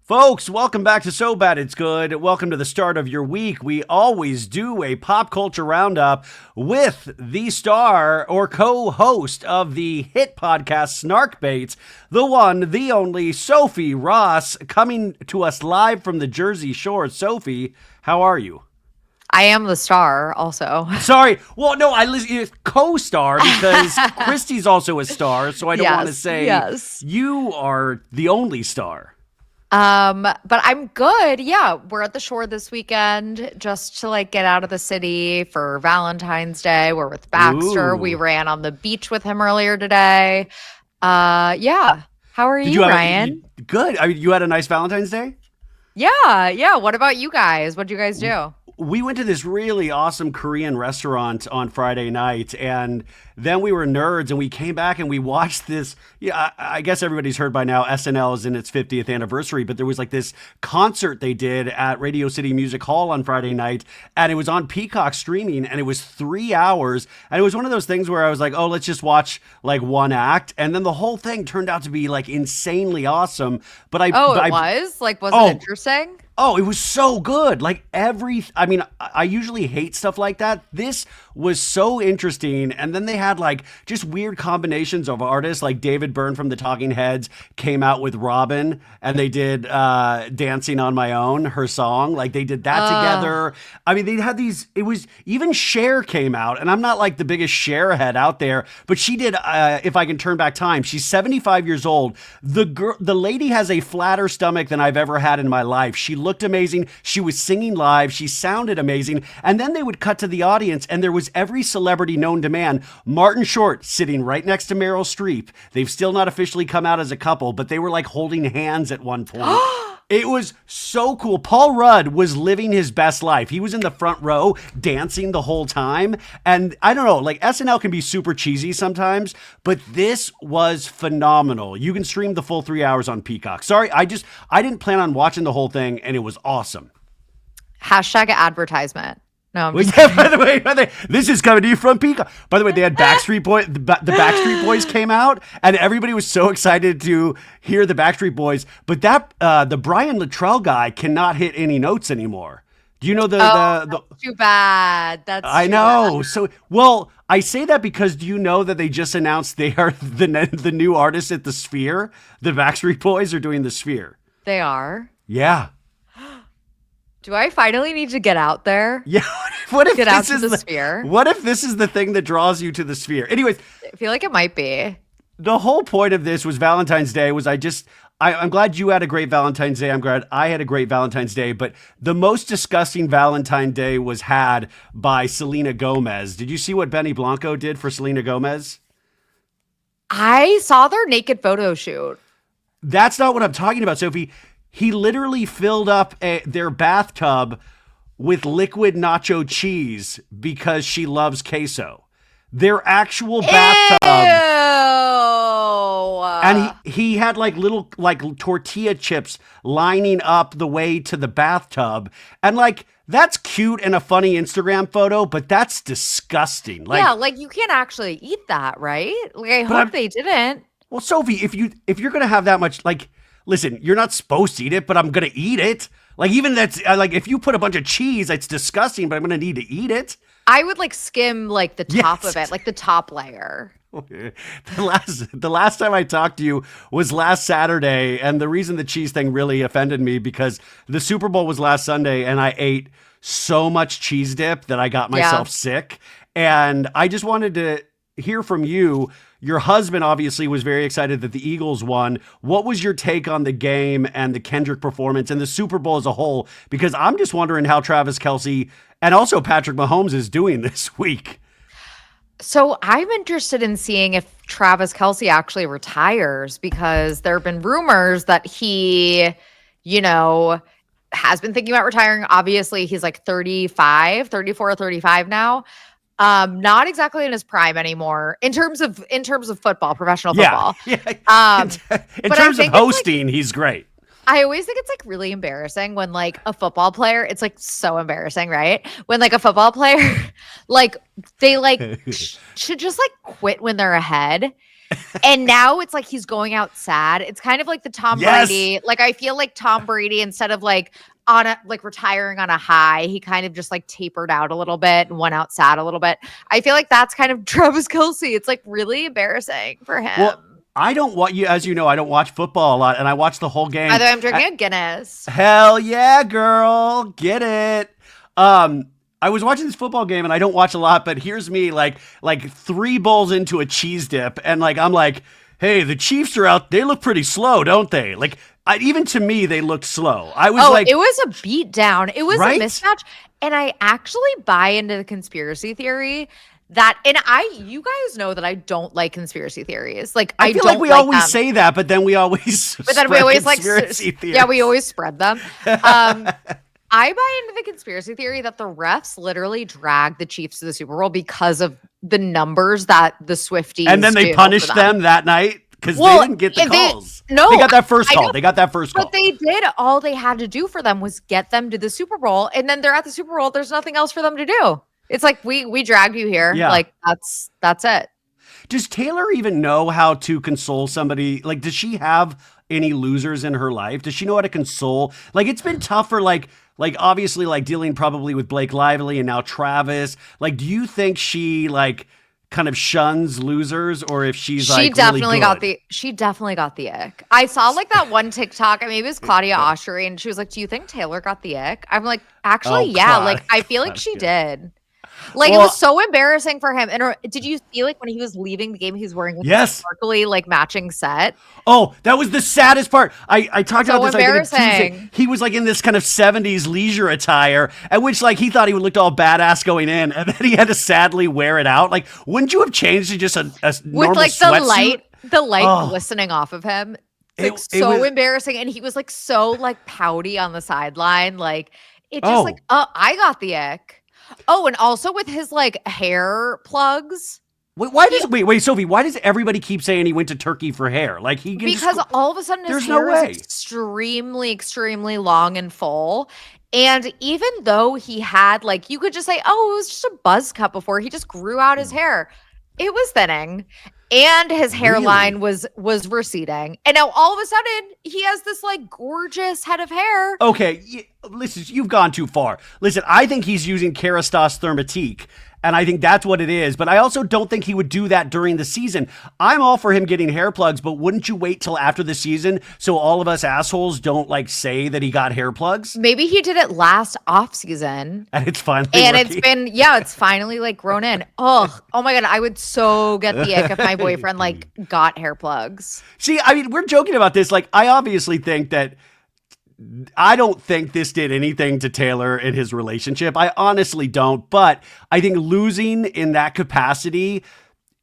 Folks, welcome back to So Bad It's Good. Welcome to the start of your week. We always do a pop culture roundup with the star or co-host of the hit podcast Snarkbaits, the one, the only Sophie Ross, coming to us live from the Jersey Shore. Sophie, how are you? I am the star also. Sorry. Well, no, I listen co-star because Christy's also a star, so I don't want to say you are the only star. But I'm good. Yeah, we're at the shore this weekend just to get out of the city for Valentine's Day. We're with Baxter. We ran on the beach with him earlier today. Yeah. How are you, Ryan? Good. You had a nice Valentine's Day? Yeah. What about you guys? What'd you guys do? We went to this really awesome Korean restaurant on Friday night, and then we were nerds, and we came back and we watched this. Yeah, I guess everybody's heard by now, SNL is in its 50th anniversary, but there was this concert they did at Radio City Music Hall on Friday night, and it was on Peacock streaming, and it was 3 hours, and it was one of those things where I was like, oh, let's just watch one act, and then the whole thing turned out to be insanely awesome. But was it interesting? Oh, it was so good. I usually hate stuff like that. This was so interesting. And then they had just weird combinations of artists. Like David Byrne from the Talking Heads came out with Robin, and they did Dancing on My Own, her song. They did that together. I mean, they had these, even Cher came out, and I'm not the biggest Cher head out there, but she did If I Can Turn Back Time. She's 75 years old. The lady has a flatter stomach than I've ever had in my life. She looked amazing. She was singing live. She sounded amazing. And then they would cut to the audience, and there was every celebrity known to man. Martin Short sitting right next to Meryl Streep. They've still not officially come out as a couple, but they were holding hands at one point. It was so cool. Paul Rudd was living his best life. He was in the front row dancing the whole time. And I don't know, SNL can be super cheesy sometimes, but this was phenomenal. You can stream the full 3 hours on Peacock. Sorry, I didn't plan on watching the whole thing, and it was awesome. Hashtag advertisement. No, by the way, this is coming to you from Peacock. By the way, they had Backstreet Boys. The Backstreet Boys came out, and everybody was so excited to hear the Backstreet Boys. But the Brian Luttrell guy cannot hit any notes anymore. Do you know that's too bad. I know. So, well, I say that because do you know that they just announced they are the new artists at the Sphere? The Backstreet Boys are doing the Sphere. They are? Yeah. Do I finally need to get out there? Yeah. What if get out to the Sphere? What if this is the thing that draws you to the Sphere? Anyways, I feel like it might be. The whole point of this was Valentine's Day. I'm glad you had a great Valentine's Day. I'm glad I had a great Valentine's Day. But the most disgusting Valentine's Day was had by Selena Gomez. Did you see what Benny Blanco did for Selena Gomez? I saw their naked photo shoot. That's not what I'm talking about, Sophie. He literally filled up their bathtub with liquid nacho cheese because she loves queso. Their actual bathtub. Ew. And he had little tortilla chips lining up the way to the bathtub. And that's cute and a funny Instagram photo, but that's disgusting. You can't actually eat that, right? I hope they didn't. Well, Sophie, if you're going to have that much, listen, you're not supposed to eat it, but I'm going to eat it. Even that's if you put a bunch of cheese, it's disgusting, but I'm going to need to eat it. I would skim the top of it, the top layer. The last time I talked to you was last Saturday, and the reason the cheese thing really offended me because the Super Bowl was last Sunday, and I ate so much cheese dip that I got myself sick. And I just wanted to hear from you. Your husband obviously was very excited that the Eagles won. What was your take on the game and the Kendrick performance and the Super Bowl as a whole? Because I'm just wondering how Travis Kelce and also Patrick Mahomes is doing this week. So I'm interested in seeing if Travis Kelce actually retires because there have been rumors that he, has been thinking about retiring. Obviously, he's 34 or 35 now. Not exactly in his prime anymore in terms of football, professional football. Yeah. In terms of hosting, he's great. I always think it's really embarrassing when a football player, it's so embarrassing, right? When a football player, they should just quit when they're ahead. And now it's like he's going out sad. It's kind of like the Tom Brady. Like I feel like Tom Brady, instead of like retiring on a high, he kind of just like tapered out a little bit and went out sad a little bit. I feel like that's kind of Travis Kelce. It's like really embarrassing for him. Well, I don't watch you, as you know, I don't watch football a lot, and I watched the whole game. By the way, I'm drinking a Guinness. Hell yeah, girl. Get it. I was watching this football game, and I don't watch a lot, but here's me like 3 bowls into a cheese dip, and like I'm like, hey, the Chiefs are out. They look pretty slow, don't they? Like even to me, they looked slow. I was like, it was a beat down. It was right? a mismatch, and I actually buy into the conspiracy theory. You guys know that I don't like conspiracy theories. Like I feel like we always say that, but then we always conspiracy theories. Yeah, we always spread them. I buy into the conspiracy theory that the refs literally dragged the Chiefs to the Super Bowl because of the numbers that the Swifties and then they punished them that night because they didn't get the calls. They got that first call. They got that first call. But they did. All they had to do for them was get them to the Super Bowl, and then they're at the Super Bowl. There's nothing else for them to do. It's like we dragged you here. Yeah. Like that's it. Does Taylor even know how to console somebody? Like, does she have any losers in her life? Does she know how to console? Like, it's been tough for like obviously like dealing probably with Blake Lively and now Travis. Like, do you think she like kind of shuns losers, or if she's like definitely really she definitely got the ick. I saw like that one TikTok, maybe it was Claudia Oshry, and she was like, do you think Taylor got the ick? I'm like, actually, yeah. Like, I feel like she did. Like, it was so embarrassing for him. And did you see, like, when he was leaving the game, he was wearing a sparkly, like, matching set? Oh, that was the saddest part. I talked about this, I think, Tuesday. He was, like, in this kind of 70s leisure attire, at which, like, he thought he looked all badass going in, and then he had to sadly wear it out. Like, wouldn't you have changed to just a normal with, like, sweatsuit? the light glistening off of him? It's like, so embarrassing. And he was, like, so, like, pouty on the sideline. Like, it just, I got the ick. Oh, and also with his like hair plugs. Wait, Sophie, why does everybody keep saying he went to Turkey for hair? Like because all of a sudden his hair is extremely, extremely long and full. And even though he had like, you could just say, oh, it was just a buzz cut before, he just grew out his hair. It was thinning. And his hairline was receding. And now all of a sudden, he has this like gorgeous head of hair. Okay, listen, you've gone too far. Listen, I think he's using Kerastase Thermatique, and I think that's what it is. But I also don't think he would do that during the season. I'm all for him getting hair plugs, but wouldn't you wait till after the season so all of us assholes don't like say that he got hair plugs? Maybe he did it last off season. And it's finally working. It's finally like grown in. Oh my God. I would so get the ick if my boyfriend like got hair plugs. See, I mean, we're joking about this. Like, I obviously think that I don't think this did anything to Taylor in his relationship. I honestly don't. But I think losing in that capacity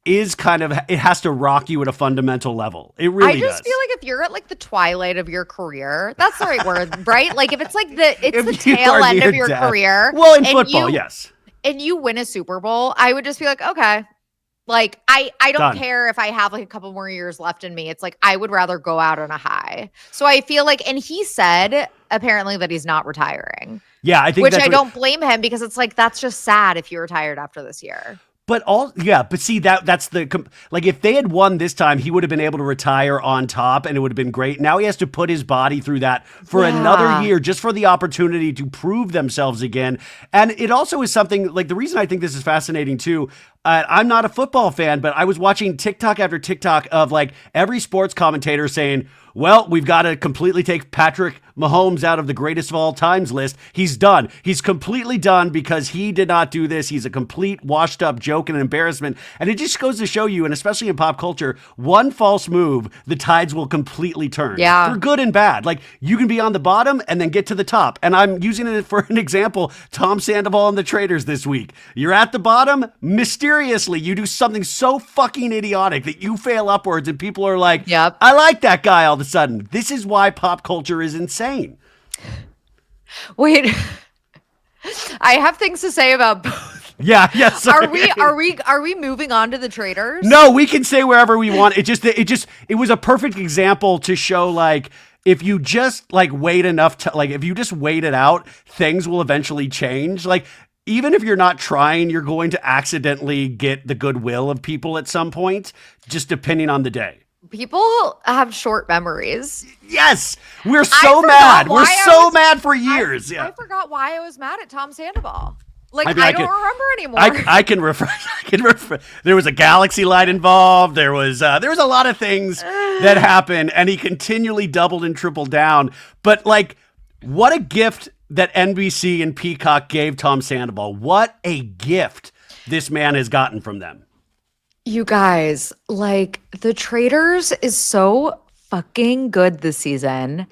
is kind of, it has to rock you at a fundamental level. It really does. I just feel like if you're at like the twilight of your career, that's the right word, right? Like if it's like the tail end of your career. Well, in football, yes. And you win a Super Bowl, I would just be like, okay. Like, I don't care if I have like a couple more years left in me. It's like, I would rather go out on a high. So I feel like, and he said apparently that he's not retiring. Yeah, I think which I don't blame him because it's like, that's just sad if you retired after this year. But see that's the, like if they had won this time, he would have been able to retire on top and it would have been great. Now he has to put his body through that for another year just for the opportunity to prove themselves again. And it also is something like the reason I think this is fascinating too. I'm not a football fan, but I was watching TikTok after TikTok of like every sports commentator saying, well, we've got to completely take Patrick Mahomes out of the greatest of all times list. He's done. He's completely done because he did not do this. He's a complete washed up joke and an embarrassment. And it just goes to show you, and especially in pop culture, one false move, the tides will completely turn. Yeah. For good and bad. Like you can be on the bottom and then get to the top. And I'm using it for an example. Tom Sandoval and the Traitors this week. You're at the bottom, mysteriously, you do something so fucking idiotic that you fail upwards and people are like, yep. I like that guy all of a sudden. This is why pop culture is insane. Wait, I have things to say about both. Yeah. Are we moving on to the Traitors? No, we can say wherever we want. It was a perfect example to show like if you just like wait enough to like if you just wait it out, things will eventually change. Like even if you're not trying, you're going to accidentally get the goodwill of people at some point, just depending on the day. People have short memories. Yes, we're so mad. We're so mad for years. I forgot why I was mad at Tom Sandoval. Like, I don't remember anymore. I can refresh. There was a galaxy light involved. There was a lot of things that happened, and he continually doubled and tripled down. But like, what a gift that NBC and Peacock gave Tom Sandoval. What a gift this man has gotten from them. You guys, like, the Traitors is so fucking good this season.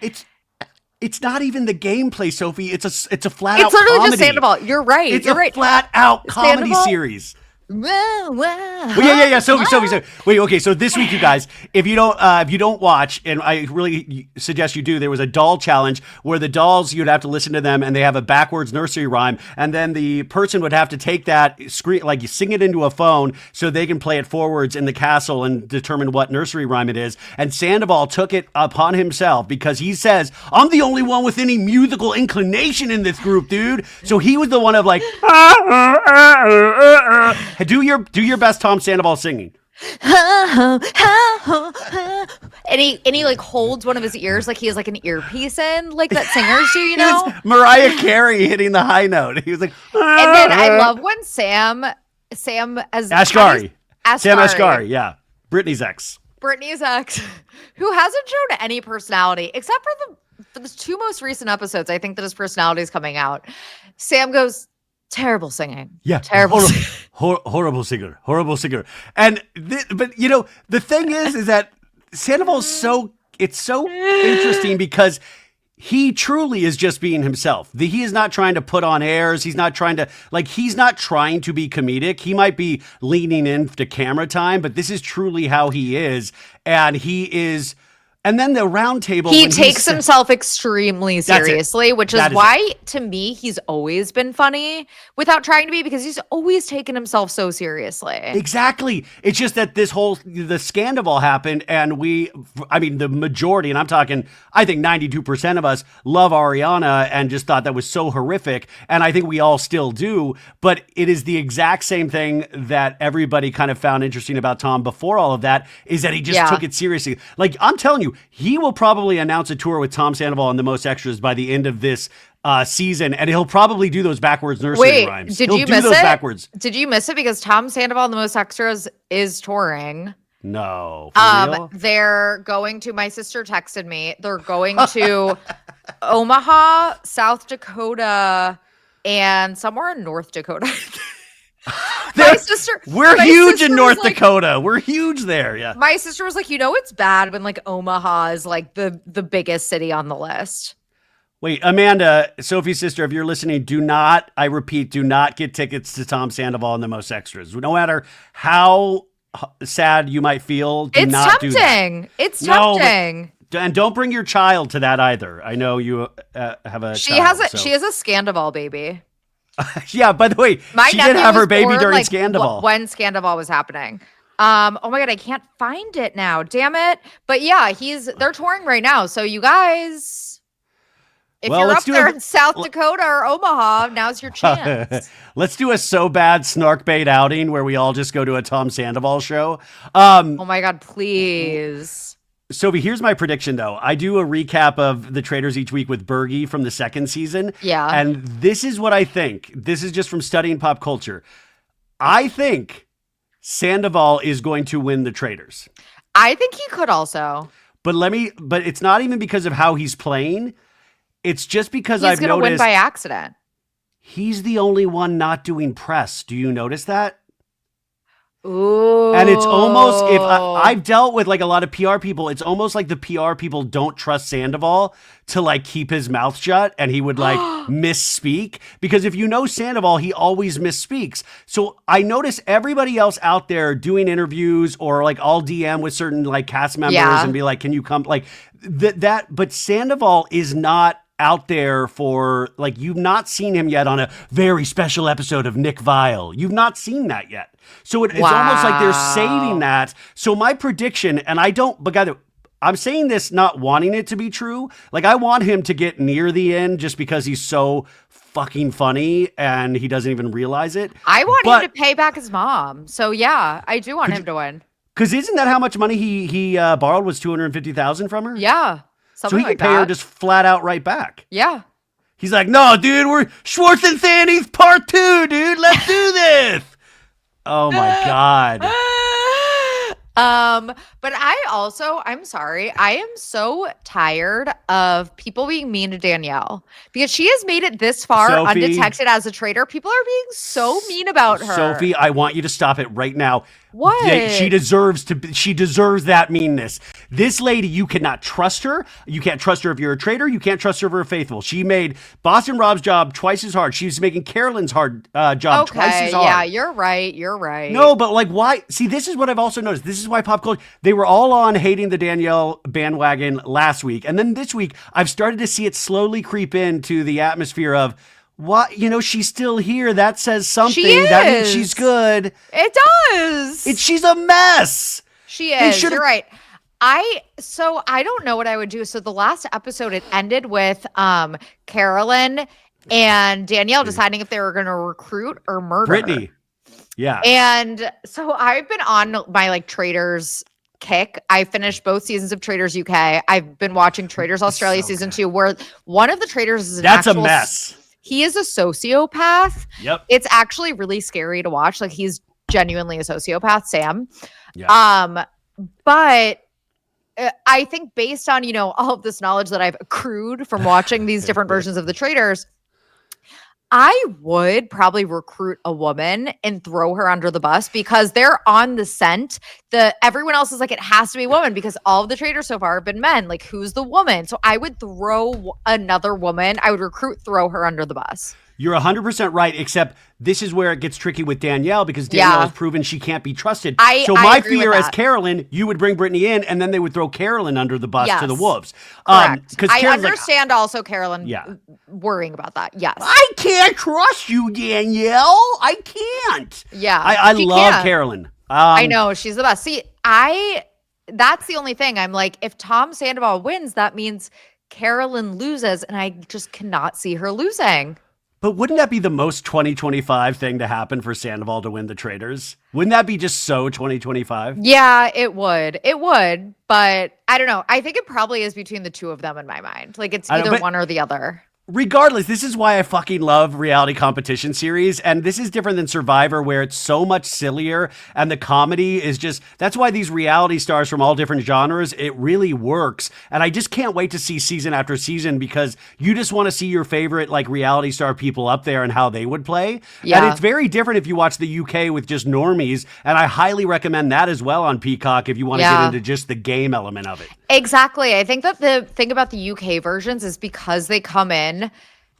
It's not even the gameplay, Sophie. It's a flat out comedy. It's literally just Sandoval. You're right. It's You're a right. flat out comedy Sandoval? series. Well, Yeah. Sophie. Wait, okay. So this week, you guys, if you don't watch, and I really suggest you do, there was a doll challenge where the dolls, you'd have to listen to them, and they have a backwards nursery rhyme, and then the person would have to take that screen, like you sing it into a phone, so they can play it forwards in the castle and determine what nursery rhyme it is. And Sandoval took it upon himself because he says, "I'm the only one with any musical inclination in this group, dude." So he was the one of like. Do your best Tom Sandoval singing. And he like holds one of his ears like he has like an earpiece in, like that singers do, you know? Mariah Carey hitting the high note. He was like, and then I love when Sam as Ashgari. Sam Ashgari, yeah. Brittany's ex, who hasn't shown any personality except for the two most recent episodes. I think that his personality is coming out. Sam goes, terrible singing. Yeah. Terrible. Horrible singer. And, but you know, the thing is that Sandoval's it's so interesting because he truly is just being himself. He is not trying to put on airs. He's not trying to be comedic. He might be leaning into camera time, but this is truly how he is. And he is. And then the round table. He takes himself extremely seriously, which is why, to me, he's always been funny without trying to be, because he's always taken himself so seriously. Exactly. It's just that the Sandoval happened, and the majority, and I'm talking, I think 92% of us love Ariana and just thought that was so horrific. And I think we all still do. But it is the exact same thing that everybody kind of found interesting about Tom before all of that, is that he just took it seriously. Like, I'm telling you, he will probably announce a tour with Tom Sandoval and the Most Extras by the end of this season, and he'll probably do those backwards nursery rhymes. Did you miss it? Backwards. Did you miss it? Because Tom Sandoval and the Most Extras is touring. No. For real? They're going to, my sister texted me, they're going to Omaha, South Dakota, and somewhere in North Dakota. We're huge in North Dakota. We're huge there. Yeah. My sister was like, it's bad when like Omaha is like the biggest city on the list. Wait, Amanda, Sophie's sister, if you're listening, do not get tickets to Tom Sandoval and the Most Extras. No matter how sad you might feel, do not do that. It's tempting. And don't bring your child to that either. I know you have a She has a Sandoval baby. Yeah, by the way, she did have her baby during Sandoval. When Sandoval was happening. Oh my God, I can't find it now. Damn it. But yeah, they're touring right now. So you guys, if you're up there in South Dakota or Omaha, now's your chance. Let's do a so bad snark bait outing where we all just go to a Tom Sandoval show. Oh my God, please. Sophie, here's my prediction, though. I do a recap of the Traitors each week with Bergie from the second season. Yeah. And this is what I think. This is just from studying pop culture. I think Sandoval is going to win the Traitors. I think he could also. But it's not even because of how he's playing. It's just because I've noticed. He's going to win by accident. He's the only one not doing press. Do you notice that? Ooh. And it's almost, if I've dealt with like a lot of PR people, it's almost like the PR people don't trust Sandoval to like keep his mouth shut, and he would like misspeak, because if you know Sandoval, he always misspeaks. So I notice everybody else out there doing interviews, or like I'll DM with certain like cast members and be like, can you come, like that, but Sandoval is not out there for, like, you've not seen him yet on a very special episode of Nick Viall. You've not seen that yet. So it's almost like they're saving that. So my prediction, and I'm saying this not wanting it to be true. Like, I want him to get near the end just because he's so fucking funny and he doesn't even realize it. I want him to pay back his mom. So yeah, I do want him to win. Because isn't that how much money he borrowed was $250,000 from her? Yeah. So he can pay her just flat out right back. Yeah. He's like, no, dude, we're Schwartz and Sandy's part 2, dude. Let's do this. Oh my God. But I'm sorry. I am so tired of people being mean to Danielle because she has made it this far Sophie, undetected as a traitor. People are being so mean about her. Sophie, I want you to stop it right now. What? She deserves that meanness. This lady, you cannot trust her. You can't trust her if you're a traitor. You can't trust her if you're faithful. She made Boston Rob's job twice as hard. She's making Carolyn's job twice as hard. Yeah, you're right. No, but like, why? See, this is what I've also noticed. This is why pop culture, they were all on hating the Danielle bandwagon last week. And then this week, I've started to see it slowly creep into the atmosphere of, what, she's still here. That says something. That means she's good. It does. She's a mess. She is. You're right. I don't know what I would do. So the last episode, it ended with Carolyn and Danielle deciding if they were going to recruit or murder Brittany. Yeah. And so I've been on my Traitors kick. I finished both seasons of Traitors UK. I've been watching Traitors Australia season 2, where one of the traitors is a mess. He is a sociopath. Yep. It's actually really scary to watch. He's genuinely a sociopath, Sam. Yeah. But I think based on, all of this knowledge that I've accrued from watching these different versions of the traitors, I would probably recruit a woman and throw her under the bus because they're on the scent. Everyone else is like, it has to be a woman because all of the traitors so far have been men. Who's the woman? So I would throw another woman. I would throw her under the bus. You're 100% right, except this is where it gets tricky with Danielle because Danielle has proven she can't be trusted. So my fear as Carolyn, you would bring Brittany in and then they would throw Carolyn under the bus to the wolves. Correct. I understand also Carolyn worrying about that. Yes. I can't trust you, Danielle. I can't. Yeah. I love Carolyn. I know. She's the best. See, that's the only thing. I'm like, if Tom Sandoval wins, that means Carolyn loses and I just cannot see her losing. But wouldn't that be the most 2025 thing to happen for Sandoval to win the Traitors? Wouldn't that be just so 2025? Yeah, it would. It would. But I don't know. I think it probably is between the two of them in my mind. It's either one or the other. Regardless, this is why I fucking love reality competition series. And this is different than Survivor, where it's so much sillier and the comedy is just, that's why these reality stars from all different genres, it really works. And I just can't wait to see season after season because you just want to see your favorite reality star people up there and how they would play. Yeah. And it's very different if you watch the UK with just normies. And I highly recommend that as well on Peacock if you want to get into just the game element of it. Exactly. I think that the thing about the UK versions is because they come in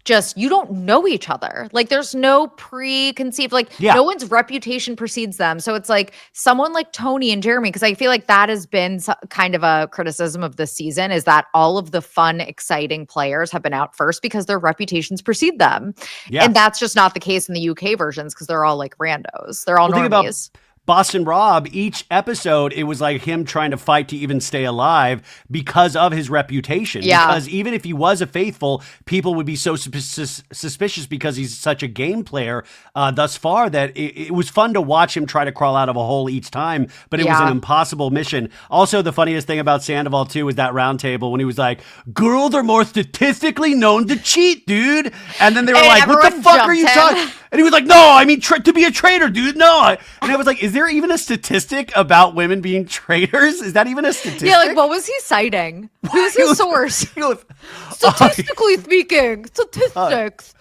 just, you don't know each other. There's no preconceived, no one's reputation precedes them. So it's someone like Tony and Jeremy, because I feel like that has been kind of a criticism of this season, is that all of the fun, exciting players have been out first because their reputations precede them. Yeah. And that's just not the case in the UK versions because they're all randos. They're all normies. Boston Rob, each episode, it was him trying to fight to even stay alive because of his reputation. Yeah. Because even if he was a faithful, people would be so suspicious because he's such a game player thus far that it was fun to watch him try to crawl out of a hole each time, but it was an impossible mission. Also, the funniest thing about Sandoval, too, was that round table when he was like, girls are more statistically known to cheat, dude. And then they were like, what the fuck are you talking? And he was like, no, I mean, to be a traitor, dude, no. And I was like, is there even a statistic about women being traitors? Is that even a statistic? Yeah, what was he citing? Who's his source? Statistically speaking, statistics.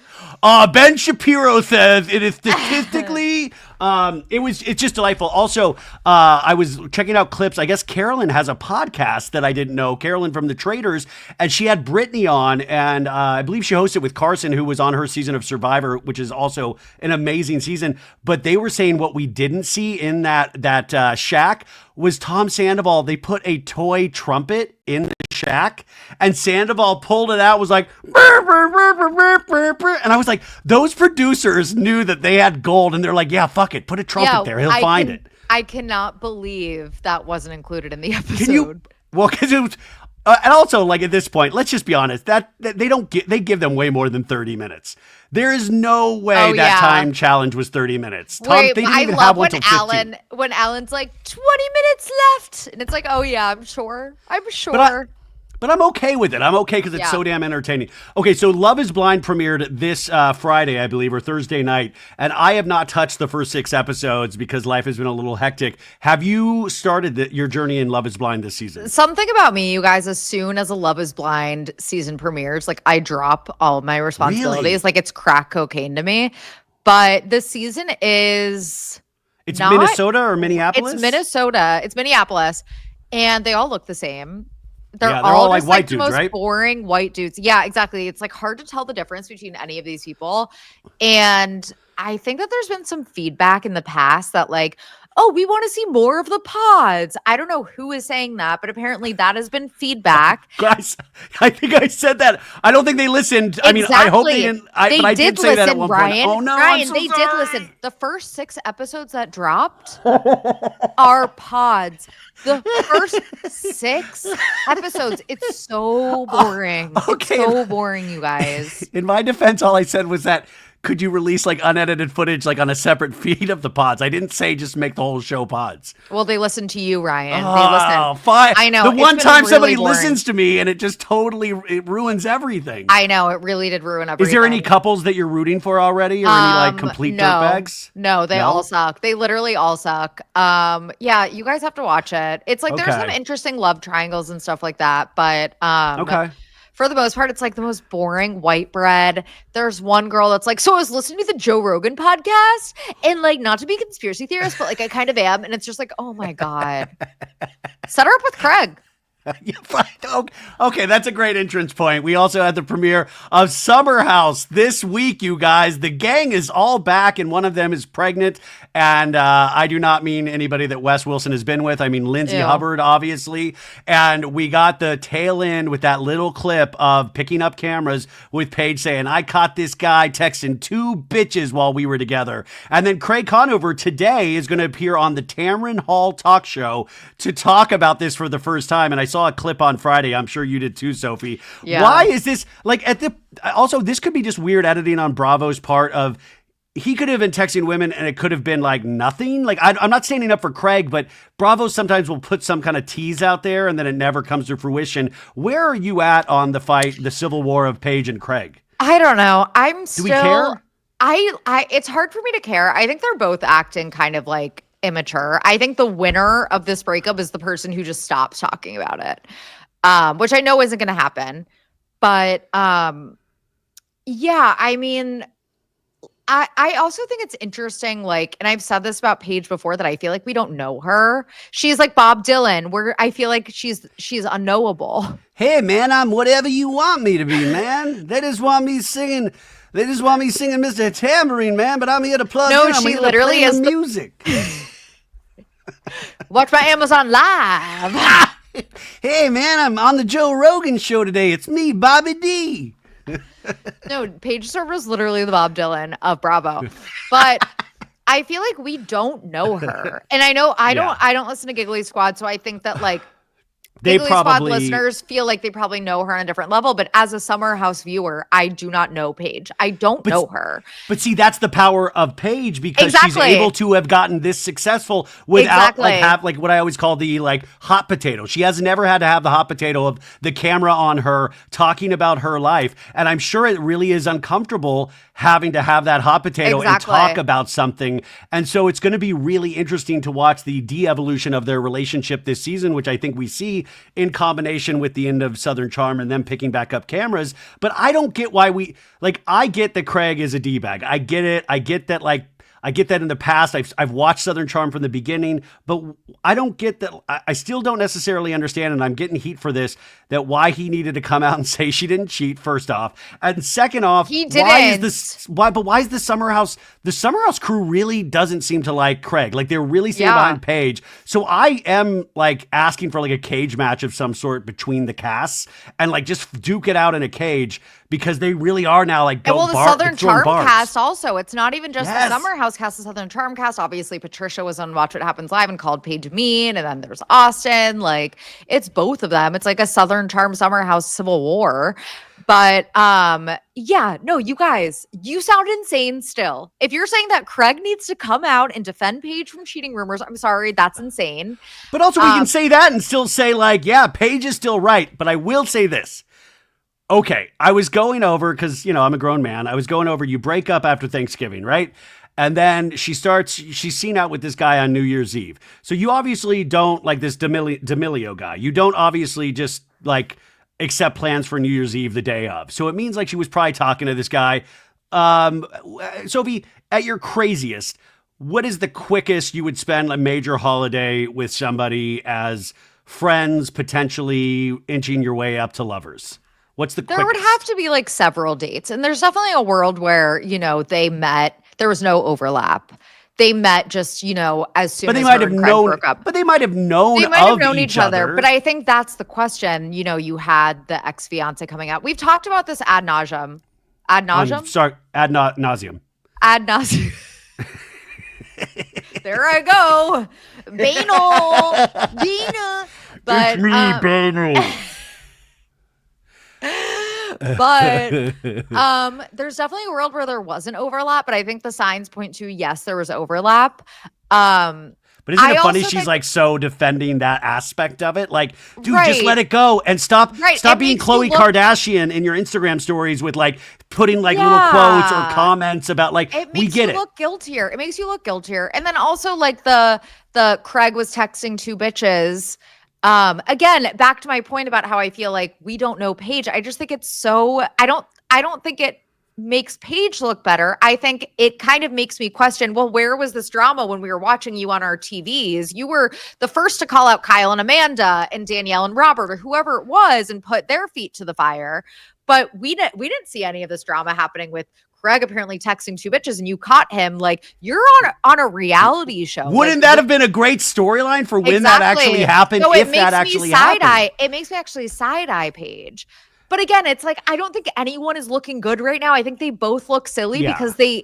Ben Shapiro says it is statistically it's just delightful. Also, I was checking out clips. I guess Carolyn has a podcast that I didn't know, Carolyn from the Traitors, and she had Brittany on, and I believe she hosted with Carson, who was on her season of Survivor, which is also an amazing season. But they were saying what we didn't see in that shack was Tom Sandoval. They put a toy trumpet in the shack, and Sandoval pulled it out, was like, burr, burr, burr, burr, burr, burr, burr. And I was like, those producers knew that they had gold, and they're like, yeah, fuck it, put a trumpet there, he'll find it. I cannot believe that wasn't included in the episode. Well, because it was, And also, like at this point, let's just be honest, that they give them way more than 30 minutes. There is no way that time challenge was 30 minutes. Wait, they didn't I even love have one when till 15. Alan's like 20 minutes left, and it's like, oh yeah, I'm sure. But I'm okay with it. I'm okay because it's so damn entertaining. Okay, so Love is Blind premiered this Friday, I believe, or Thursday night, and I have not touched the first 6 episodes because life has been a little hectic. Have you started your journey in Love is Blind this season? Something about me, you guys, as soon as a Love is Blind season premieres, like I drop all of my responsibilities. Really? Like it's crack cocaine to me. But the season is It's Minnesota or Minneapolis? It's Minnesota. It's Minneapolis. And they all look the same. They're all like just, white the dudes, most right? boring white dudes. Yeah, exactly. It's like hard to tell the difference between any of these people. And I think that there's been some feedback in the past that like, oh, we want to see more of the pods. I don't know who is saying that, but apparently that has been feedback. Guys, I think I said that. I don't think they listened. Exactly. I mean, I hope they didn't. But I did say that at one Ryan. point. Oh no, Ryan, I'm so they sorry. did listen. The first 6 episodes that dropped are pods. The first 6 episodes, it's so boring. Okay. It's so boring, you guys. In my defense, all I said was that could you release like unedited footage like on a separate feed of the pods? I didn't say just make the whole show pods. Well, they listen to you, Ryan. Oh, they listen. Fine. I know. The one time really somebody boring. listens to me and it just totally it ruins everything. I know. It really did ruin everything. Is there any couples that you're rooting for already or any like complete dirtbags? No, they all suck. They literally all suck. Yeah, you guys have to watch it. It's like there's some interesting love triangles and stuff like that, but okay. For the most part, it's like the most boring white bread. There's one girl that's like, so I was listening to the Joe Rogan podcast and like, not to be a conspiracy theorist, but like I kind of am. And it's just like, oh my God. Set her up with Craig. Okay, that's a great entrance point. We also had the premiere of Summer House this week, you guys. The gang is all back, and one of them is pregnant. And I do not mean anybody that Wes Wilson has been with. I mean Lindsay Hubbard, obviously. And we got the tail end with that little clip of picking up cameras with Paige saying, I caught this guy texting 2 bitches while we were together. And then Craig Conover today is going to appear on the Tamron Hall talk show to talk about this for the first time. And I saw a clip on Friday. I'm sure you did too, Sophie. Yeah. Why is this like also this could be just weird editing on Bravo's part of he could have been texting women and it could have been like nothing. Like I'm not standing up for Craig, but Bravo sometimes will put some kind of tease out there and then it never comes to fruition. Where are you at on the civil war of Paige and Craig? I don't know. Do we care? It's hard for me to care. I think they're both acting kind of like immature. I think the winner of this breakup is the person who just stops talking about it, which I know isn't going to happen. But yeah, I mean, I also think it's interesting, like, and I've said this about Paige before, that I feel like we don't know her. She's like Bob Dylan, where I feel like she's unknowable. Hey, man, I'm whatever you want me to be, man. They just want me singing Mr. Tambourine, man, but I'm here to plug in. No, she literally is the music. Watch my Amazon Live. Hey, man, I'm on the Joe Rogan show today. It's me, Bobby D. No, Paige Server is literally the Bob Dylan of Bravo. But I feel like we don't know her. And I know I don't listen to Giggly Squad, so I think that like Giggly Squad listeners feel like they probably know her on a different level, but as a Summer House viewer, I do not know Paige. I don't know her. But see, that's the power of Paige because she's able to have gotten this successful without like what I always call the like hot potato. She has never had to have the hot potato of the camera on her talking about her life. And I'm sure it really is uncomfortable having to have that hot potato and talk about something. And so it's going to be really interesting to watch the de-evolution of their relationship this season, which I think we see in combination with the end of Southern Charm and them picking back up cameras. But I don't get why I get that Craig is a D-bag. I get it. I get that in the past. I've watched Southern Charm from the beginning, but I don't get that. I still don't necessarily understand, and I'm getting heat for this, that why he needed to come out and say she didn't cheat, first off. And second off, he didn't. Why is the Summer House crew really doesn't seem to like Craig. Like they're really standing behind Paige. So I am like asking for like a cage match of some sort between the casts and like just duke it out in a cage because they really are now like and well, the Southern Charm bars. cast also. It's not even just the Summer House cast, the Southern Charm cast. Obviously, Patricia was on Watch What Happens Live and called Paige mean, and then there's Austin. Like, it's both of them. It's like a Southern Charm Summer House civil war. But yeah, no, you guys, you sound insane still. If you're saying that Craig needs to come out and defend Paige from cheating rumors, I'm sorry, that's insane. But also we can say that and still say like, yeah, Paige is still right. But I will say this. Okay, I was going over, because, I'm a grown man. I was going over, you break up after Thanksgiving, right? And then she's seen out with this guy on New Year's Eve. So you obviously don't like this D'Amelio guy. You don't obviously just like accept plans for New Year's Eve the day of. So it means like she was probably talking to this guy. Sophie, at your craziest, what is the quickest you would spend a major holiday with somebody as friends, potentially inching your way up to lovers? What's the quickest? There would have to be like several dates. And there's definitely a world where, they met. There was no overlap. They met just, as soon as Craig broke up. But they might have known each other. But I think that's the question. You had the ex-fiance coming out. We've talked about this ad nauseum. Ad nauseum? Sorry, ad nauseum. Ad nauseum. There I go. Banal. But, it's me, Banal. But there's definitely a world where there wasn't overlap, but I think the signs point to yes, there was overlap. But isn't it funny she's like so defending that aspect of it? Like, dude, just let it go and stop being Khloe Kardashian in your Instagram stories with like putting like little quotes or comments about like, we get it. It makes you look guiltier. And then also like the Craig was texting two bitches. Again, back to my point about how I feel like we don't know Paige. I just think it's so, I don't think it makes Paige look better. I think it kind of makes me question, well, where was this drama when we were watching you on our TVs? You were the first to call out Kyle and Amanda and Danielle and Robert or whoever it was and put their feet to the fire. But we didn't see any of this drama happening with Craig apparently texting two bitches and you caught him. Like, you're on a reality show. Wouldn't that have been a great storyline for when that actually happened? So if that actually happened. It makes me actually side-eye Paige. But again, it's like, I don't think anyone is looking good right now. I think they both look silly because they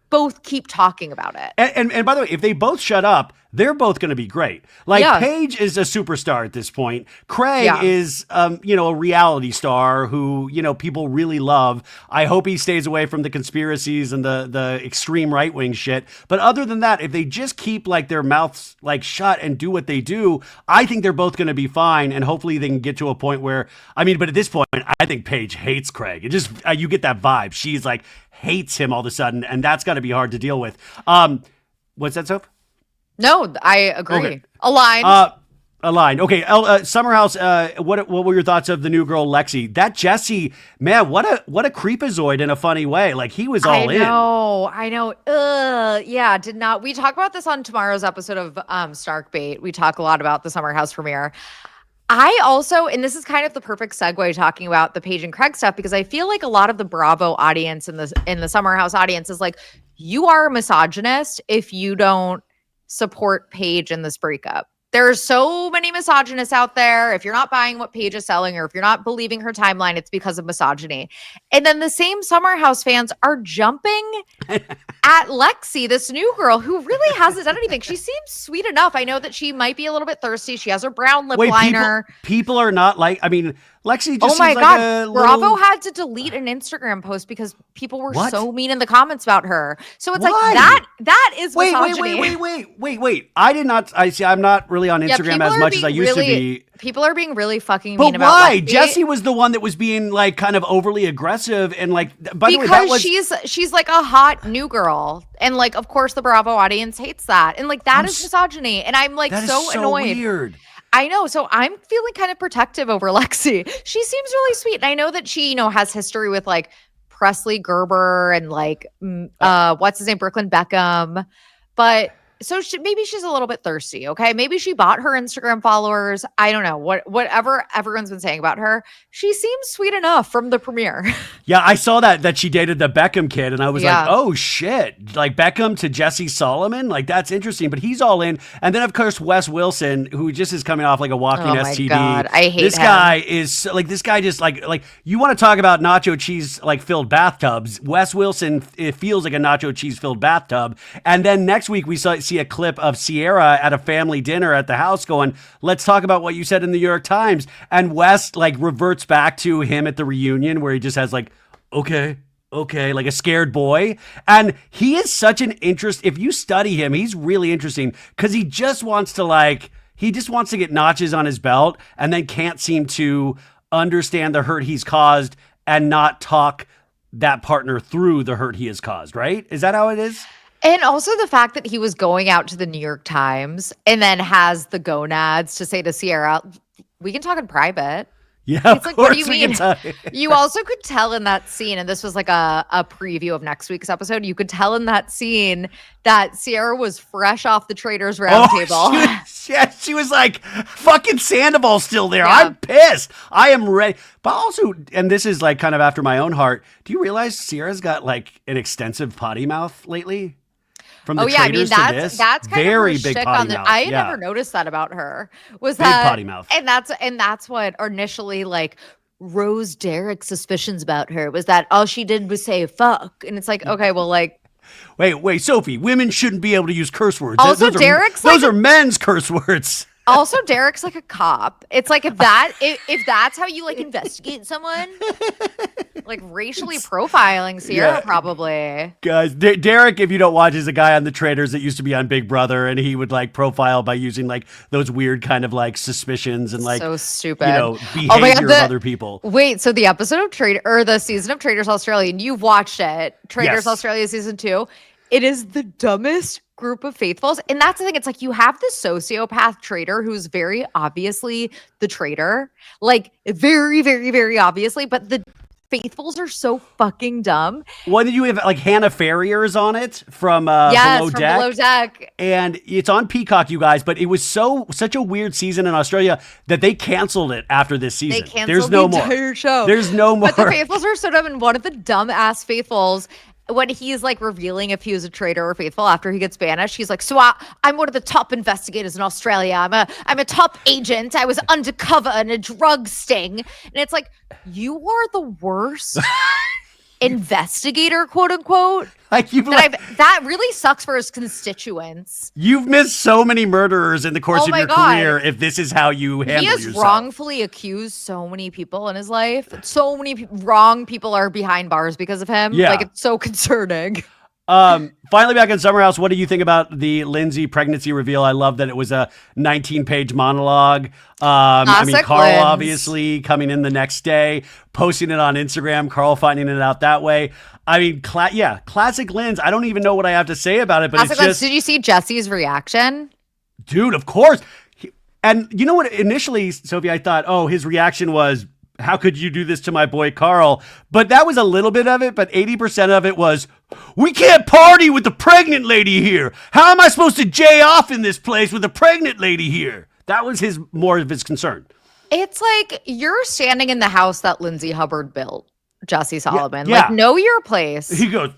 both keep talking about it. And by the way, if they both shut up, they're both going to be great. Like Paige is a superstar at this point. Craig is, a reality star who, people really love. I hope he stays away from the conspiracies and the extreme right-wing shit. But other than that, if they just keep like their mouths like shut and do what they do, I think they're both going to be fine. And hopefully they can get to a point where, but at this point, I think Paige hates Craig. It just, you get that vibe. She's like, hates him all of a sudden. And that's got to be hard to deal with. What's that, Soph? No, I agree. Okay. Aligned. Okay. Summer House. What were your thoughts of the new girl, Lexi? That Jesse, man, what a creepazoid in a funny way. Like, he was all in. I know. Yeah. Did not. We talk about this on tomorrow's episode of Stark Bait. We talk a lot about the Summer House premiere. I also, and this is kind of the perfect segue talking about the Paige and Craig stuff, because I feel like a lot of the Bravo audience and the Summer House audience is like, you are a misogynist if you don't support Paige in this breakup. There are so many misogynists out there. If you're not buying what Paige is selling, or if you're not believing her timeline, it's because of misogyny. And then the same Summer House fans are jumping at Lexi, this new girl who really hasn't done anything. She seems sweet enough. I know that she might be a little bit thirsty. She has her brown lip liner. People are not like, Lexi just oh my seems God. like a Bravo little... had to delete an Instagram post because people were so mean in the comments about her. So it's like that is misogyny. Wait. I'm not really on Instagram as much as I used to be. People are being really fucking mean about why? Lexi. Jesse was the one that was being like kind of overly aggressive and like, by the way, that was... she's like a hot new girl. And like, of course the Bravo audience hates that. And like, that is misogyny. And I'm like so annoyed. Weird. I know. So I'm feeling kind of protective over Lexi. She seems really sweet. And I know that she, has history with like Presley Gerber and like, what's his name? Brooklyn Beckham. But So maybe she's a little bit thirsty, okay? Maybe she bought her Instagram followers. I don't know. Whatever everyone's been saying about her, she seems sweet enough from the premiere. Yeah, I saw that she dated the Beckham kid, and I was like, Yeah. oh shit. Like Beckham to Jesse Solomon? Like that's interesting. But he's all in. And then of course Wes Wilson, who just is coming off like a walking Oh my STD. God, I hate this him. guy is like this guy just like you want to talk about nacho cheese like filled bathtubs. Wes Wilson, it feels like a nacho cheese filled bathtub. And then next week we see a clip of Sierra at a family dinner at the house going, let's talk about what you said in the New York Times. And Wes like reverts back to him at the reunion where he just has like, okay, like a scared boy. And he is such an interest. If you study him, he's really interesting because he just wants to get notches on his belt and then can't seem to understand the hurt he's caused and not talk that partner through the hurt he has caused, right? Is that how it is? And also the fact that he was going out to the New York Times and then has the gonads to say to Sierra, we can talk in private. Yeah, It's like, what do you mean? You also could tell in that scene, and this was like a preview of next week's episode, you could tell in that scene that Sierra was fresh off the Traitors Roundtable. She was like, fucking Sandoval's still there. Yeah. I'm pissed. I am ready. But also, and this is like kind of after my own heart, do you realize Sierra's got like an extensive potty mouth lately? From the Traitors to this? That's kind very of her big shtick potty on the. mouth. I had Yeah. never noticed that about her. Was Big that potty mouth. And that's what initially like rose Derek's suspicions about her was that all she did was say fuck, and it's like, okay, well, like. Wait, Sophie, women shouldn't be able to use curse words. Also, those are men's curse words. Also, Derek's like a cop. It's like if that's how you like investigate someone, like racially profiling Sierra, probably. Guys, Derek, if you don't watch, is a guy on the Traitors that used to be on Big Brother, and he would like profile by using like those weird kind of like suspicions and like so stupid, behavior of other people. Wait, so the episode of the season of Traitors Australia, and you've watched it, Traitors Australia season 2. It is the dumbest group of faithfuls. And that's the thing. It's like you have this sociopath traitor who's very obviously the traitor. Like very, very, very obviously. But the faithfuls are so fucking dumb. What did you have? Like Hannah Farrier's on it from Below Deck. Below Deck. And it's on Peacock, you guys. But it was such a weird season in Australia that they canceled it after this season. They canceled There's no the more. entire show. There's no more. But the faithfuls are so dumb. And one of the dumb ass faithfuls, when he's like revealing if he was a traitor or faithful after he gets banished, he's like, so I'm one of the top investigators in Australia. I'm a top agent. I was undercover in a drug sting. And it's like, you are the worst investigator, quote unquote. That really sucks for his constituents. You've missed so many murderers in the course of your career if this is how you handle yourself. He has wrongfully accused so many people in his life. So many wrong people are behind bars because of him. Yeah. Like, it's so concerning. Finally back in Summer House, what do you think about the Lindsay pregnancy reveal? I love that it was a 19-page monologue. I mean, Carl Linz. obviously coming in the next day, posting it on Instagram, Carl finding it out that way. I mean, classic Linz. I don't even know what I have to say about it, but Classic it's just... Did you see Jesse's reaction? Dude, of course. And you know what? Initially, Sophie, I thought, oh, his reaction was, how could you do this to my boy Carl? But that was a little bit of it, but 80% of it was, we can't party with the pregnant lady here. How am I supposed to jay off in this place with a pregnant lady here? That was more of his concern. It's like you're standing in the house that Lindsay Hubbard built, Jesse Solomon. Yeah. Like, know your place. He goes,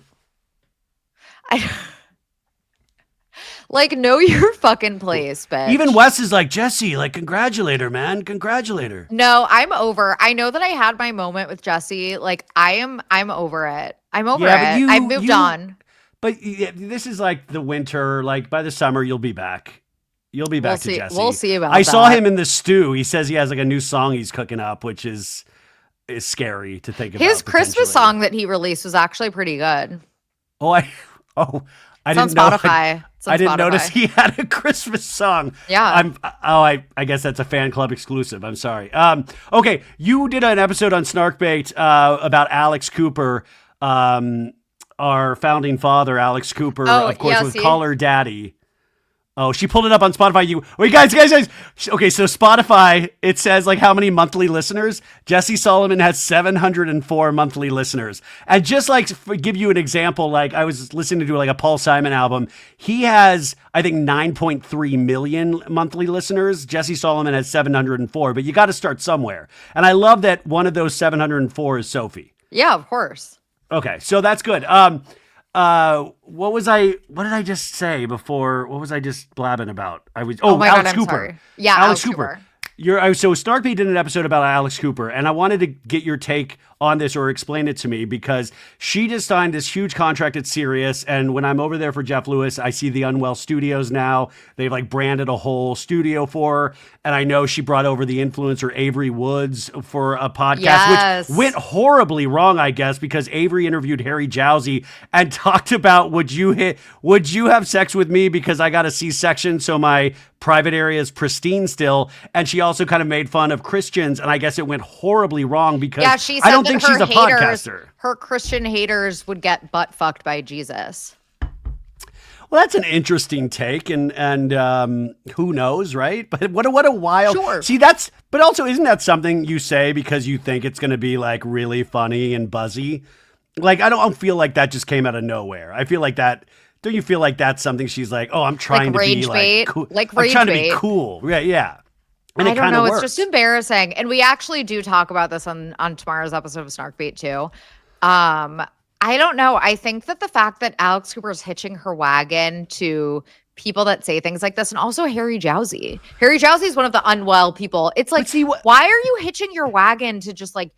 like, know your fucking place, bitch. Even Wes is like, Jesse, like, congratulate her, man. Congratulate her. No, I'm over. I know that I had my moment with Jesse. Like, I'm over it. I'm over it. I've moved on. But this is like the winter. Like, by the summer, you'll be back. You'll be back to Jesse. We'll see about that. I that. saw him in the stew. He says he has like a new song he's cooking up, which is scary to think about. His Christmas song that he released was actually pretty good. I didn't know. I didn't notice he had a Christmas song. Yeah. I guess that's a fan club exclusive. I'm sorry. Okay, you did an episode on Snarkbait about Alex Cooper, our founding father, Alex Cooper, of course, with Call Her Daddy. Oh, she pulled it up on Spotify. Wait, guys. Okay, so Spotify, it says like how many monthly listeners. Jesse Solomon has 704 monthly listeners. And just like give you an example, like I was listening to like a Paul Simon album. He has, I think, 9.3 million monthly listeners. Jesse Solomon has 704, but you got to start somewhere. And I love that one of those 704 is Sophie. Yeah, of course. Okay, so that's good. What did I just say before? What was I just blabbing about? Oh my Alex God, Cooper. Sorry. Yeah, Alex Cooper. So Snarkbait did an episode about Alex Cooper, and I wanted to get your take on this or explain it to me because she just signed this huge contract at Sirius, and when I'm over there for Jeff Lewis, I see the Unwell Studios now. They've like branded a whole studio for her, and I know she brought over the influencer Avery Woods for a podcast, which went horribly wrong, I guess, because Avery interviewed Harry Jowsey and talked about would you have sex with me because I got a C-section, so my private area is pristine still. And she also kind of made fun of Christians, and I guess it went horribly wrong because she said I don't think she's a podcaster. Her Christian haters would get butt fucked by Jesus. Well, that's an interesting take, and who knows, right? But what a wild. Sure. See, but also isn't that something you say because you think it's going to be like really funny and buzzy? Like I don't feel like that just came out of nowhere. I feel like that. Don't you feel like that's something she's like, oh, I'm trying to be like cool. I'm trying to be cool. Yeah. And I don't know. Works. It's just embarrassing. And we actually do talk about this on tomorrow's episode of Snarkbait too. I don't know. I think that the fact that Alex Cooper is hitching her wagon to people that say things like this, and also Harry Jowsey. Harry Jowsey is one of the unwell people. It's like, why are you hitching your wagon to just like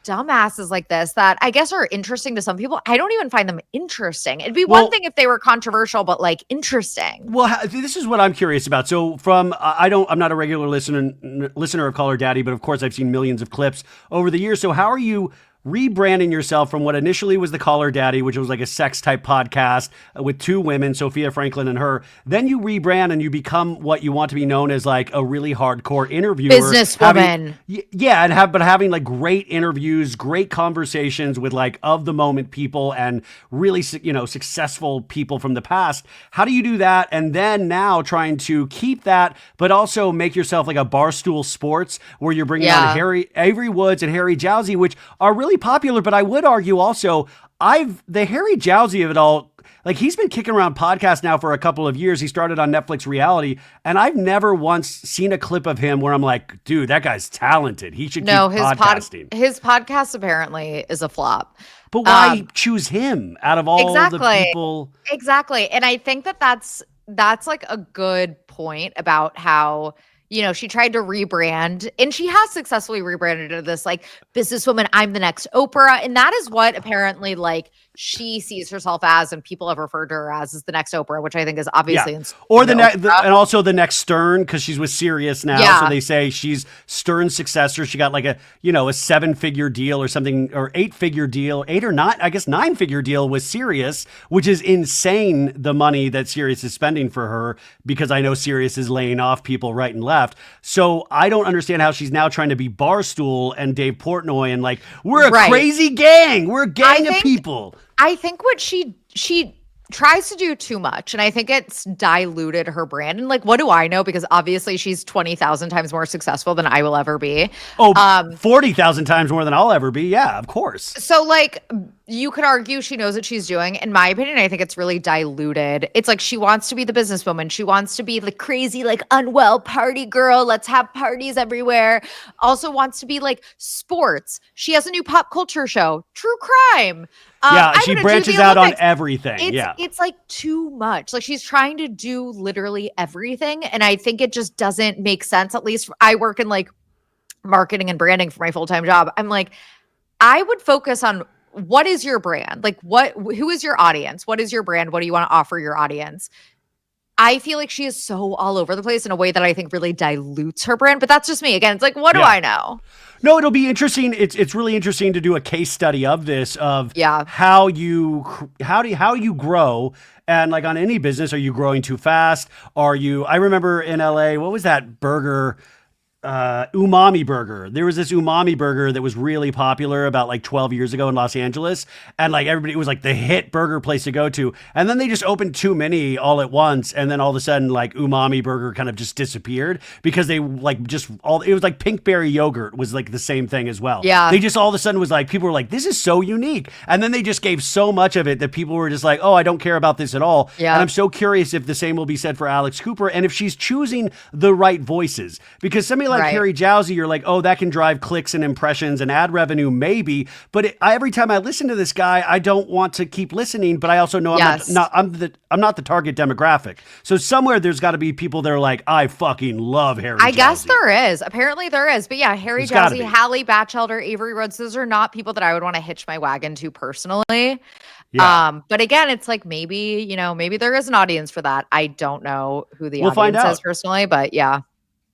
dumbasses like this that I guess are interesting to some people? I don't even find them interesting. It'd be one thing if they were controversial, but like interesting. Well, this is what I'm curious about. So I'm not a regular listener of Call Her Daddy, but of course I've seen millions of clips over the years. So how are you rebranding yourself from what initially was the Call Her Daddy, which was like a sex type podcast with two women, Sophia Franklin and her. Then you rebrand and you become what you want to be known as, like a really hardcore interviewer. Businesswoman. But having like great interviews, great conversations with like of the moment people and really, successful people from the past. How do you do that? And then now trying to keep that, but also make yourself like a Barstool Sports where you're bringing on Avery Woods and Harry Jowsey, which are really popular, but I would argue also the Harry Jowsey of it all, like he's been kicking around podcasts now for a couple of years. He started on Netflix Reality, and I've never once seen a clip of him where I'm like, dude, that guy's talented. He should keep podcasting. His podcast apparently is a flop. But why choose him out of all the people? Exactly. And I think that's like a good point about how she tried to rebrand, and she has successfully rebranded to this like businesswoman. I'm the next Oprah. And that is what apparently like she sees herself as, and people have referred to her as is the next Oprah, which I think is obviously and also the next Stern, because she's with Sirius now. So they say she's Stern's successor. She got like a 7-figure deal or something, or 8-figure deal, 8 or 9, I guess 9-figure deal with Sirius, which is insane, the money that Sirius is spending for her, because I know Sirius is laying off people right and left. So I don't understand how she's now trying to be Barstool and Dave Portnoy and like, we're a crazy gang. We're a gang of people. I think what she tries to do too much, and I think it's diluted her brand. And like, what do I know? Because obviously she's 20,000 times more successful than I will ever be. 40,000 times more than I'll ever be. Yeah, of course. So like, you could argue she knows what she's doing. In my opinion, I think it's really diluted. It's like she wants to be the businesswoman. She wants to be the crazy, like unwell party girl. Let's have parties everywhere. Also wants to be like sports. She has a new pop culture show, True Crime. She branches out on everything. It's like too much. Like she's trying to do literally everything. And I think it just doesn't make sense. At least I work in like marketing and branding for my full-time job. I'm like, I would focus on what is your brand? Like who is your audience? What is your brand? What do you want to offer your audience? I feel like she is so all over the place in a way that I think really dilutes her brand, but that's just me. Again, it's like, what do I know? No, it'll be interesting. It's really interesting to do a case study of this, of how you grow. And like on any business, are you growing too fast? I remember in LA, what was that burger? umami burger. There was this umami burger that was really popular about like 12 years ago in Los Angeles. And like everybody, it was like the hit burger place to go to. And then they just opened too many all at once. And then all of a sudden, like umami burger kind of just disappeared because they like just all, it was like pinkberry yogurt was like the same thing as well. Yeah. They just all of a sudden was like, people were like, this is so unique. And then they just gave so much of it that people were just like, oh, I don't care about this at all. Yeah. And I'm so curious if the same will be said for Alex Cooper and if she's choosing the right voices. Because somebody like Harry Jowsey, you're like, oh, that can drive clicks and impressions and ad revenue, maybe. But every time I listen to this guy, I don't want to keep listening. But I also know I'm not the target demographic. So somewhere there's got to be people that are like, I fucking love Harry. I guess there is. Apparently there is. But yeah, Harry Jowsey, Hallie Batchelder, Avery Rhodes, those are not people that I would want to hitch my wagon to personally. Yeah. But again, it's like maybe there is an audience for that. I don't know who the audience is personally, but yeah.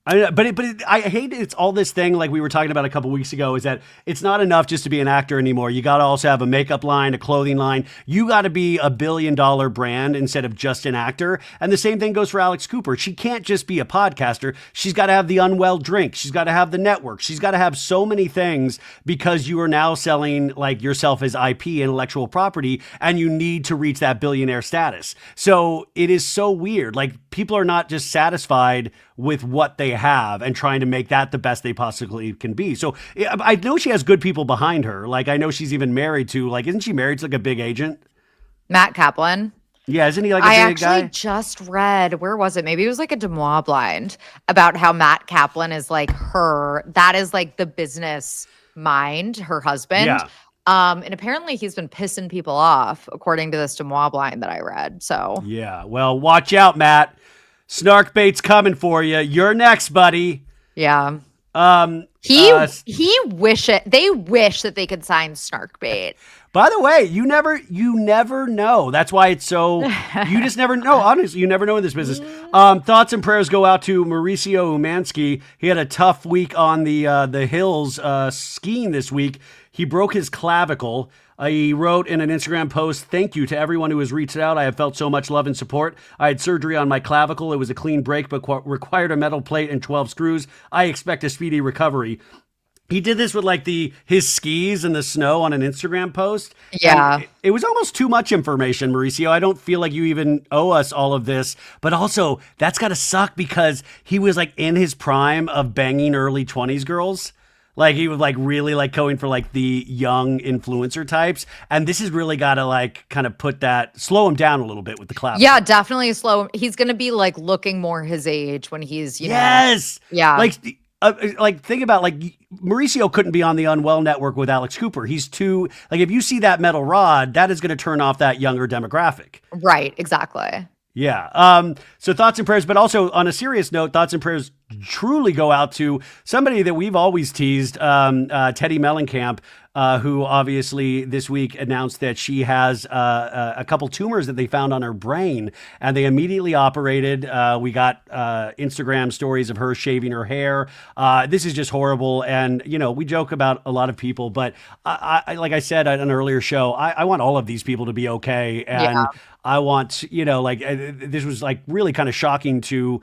I hate it's all this thing like we were talking about a couple weeks ago is that it's not enough just to be an actor anymore. You got to also have a makeup line, a clothing line. You got to be $1 billion brand instead of just an actor. And the same thing goes for Alex Cooper. She can't just be a podcaster. She's got to have the Unwell drink. She's got to have the network. She's got to have so many things because you are now selling like yourself as IP, intellectual property, and you need to reach that billionaire status. So it is so weird. Like people are not just satisfied with what they have and trying to make that the best they possibly can be. So I know she has good people behind her. Like I know she's even married to, like, isn't she married to like a big agent? Matt Kaplan. Yeah, isn't he like a big guy? I actually just read, where was it? Maybe it was like a Demois blind about how Matt Kaplan is like that is like the business mind, her husband. Yeah. And apparently he's been pissing people off according to this Demois blind that I read. So yeah, well, watch out, Matt. Snark bait's coming for you. You're next, buddy. Yeah. They wish that they could sign Snark bait. By the way, you never know. That's why it's so, you just never know. Honestly, you never know in this business. Thoughts and prayers go out to Mauricio Umansky. He had a tough week on the hills skiing this week. He broke his clavicle. He wrote in an Instagram post, "Thank you to everyone who has reached out. I have felt so much love and support. I had surgery on my clavicle. It was a clean break, but required a metal plate and 12 screws. I expect a speedy recovery." He did this with like his skis in the snow on an Instagram post. Yeah. It was almost too much information, Mauricio. I don't feel like you even owe us all of this, but also that's got to suck because he was like in his prime of banging early 20s girls. Like he was like really like going for like the young influencer types. And this has really got to like kind of slow him down a little bit with the clavicle. Yeah, definitely slow. He's going to be like looking more his age when he's, yes. Yeah. Like think about like Mauricio couldn't be on the Unwell network with Alex Cooper. He's too like, if you see that metal rod, that is going to turn off that younger demographic. Right. Exactly. Yeah. So thoughts and prayers, but also on a serious note, thoughts and prayers truly go out to somebody that we've always teased, Teddy Mellencamp, who obviously this week announced that she has a couple tumors that they found on her brain, and they immediately operated. We got Instagram stories of her shaving her hair. This is just horrible. And, we joke about a lot of people, but I like I said on an earlier show, I want all of these people to be okay. And I want, this was like really kind of shocking to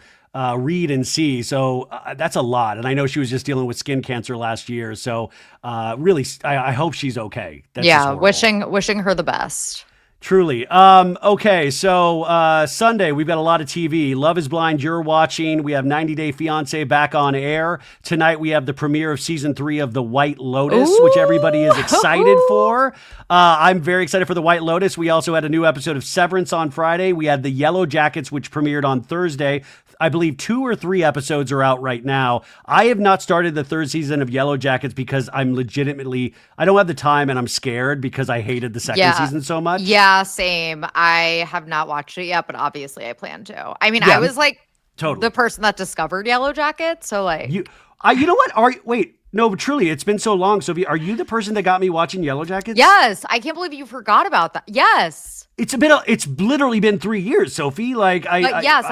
read and see. So that's a lot. And I know she was just dealing with skin cancer last year. So really, I hope she's okay. That's wishing her the best. Truly. Okay, so Sunday, we've got a lot of TV. Love is Blind, you're watching. We have 90 Day Fiancé back on air. Tonight, we have the premiere of season 3 of The White Lotus, which everybody is excited for. I'm very excited for The White Lotus. We also had a new episode of Severance on Friday. We had The Yellow Jackets, which premiered on Thursday. I believe 2 or 3 episodes are out right now. I have not started the 3rd season of Yellow Jackets because I don't have the time and I'm scared because I hated the 2nd season so much. Yeah, same. I have not watched it yet, but obviously I plan to. I mean, I was like the person that discovered Yellow Jackets. So like, you know what? No, but truly, it's been so long. Sophie, are you the person that got me watching Yellow Jackets? Yes. I can't believe you forgot about that. Yes. It's literally been 3 years, Sophie. Like I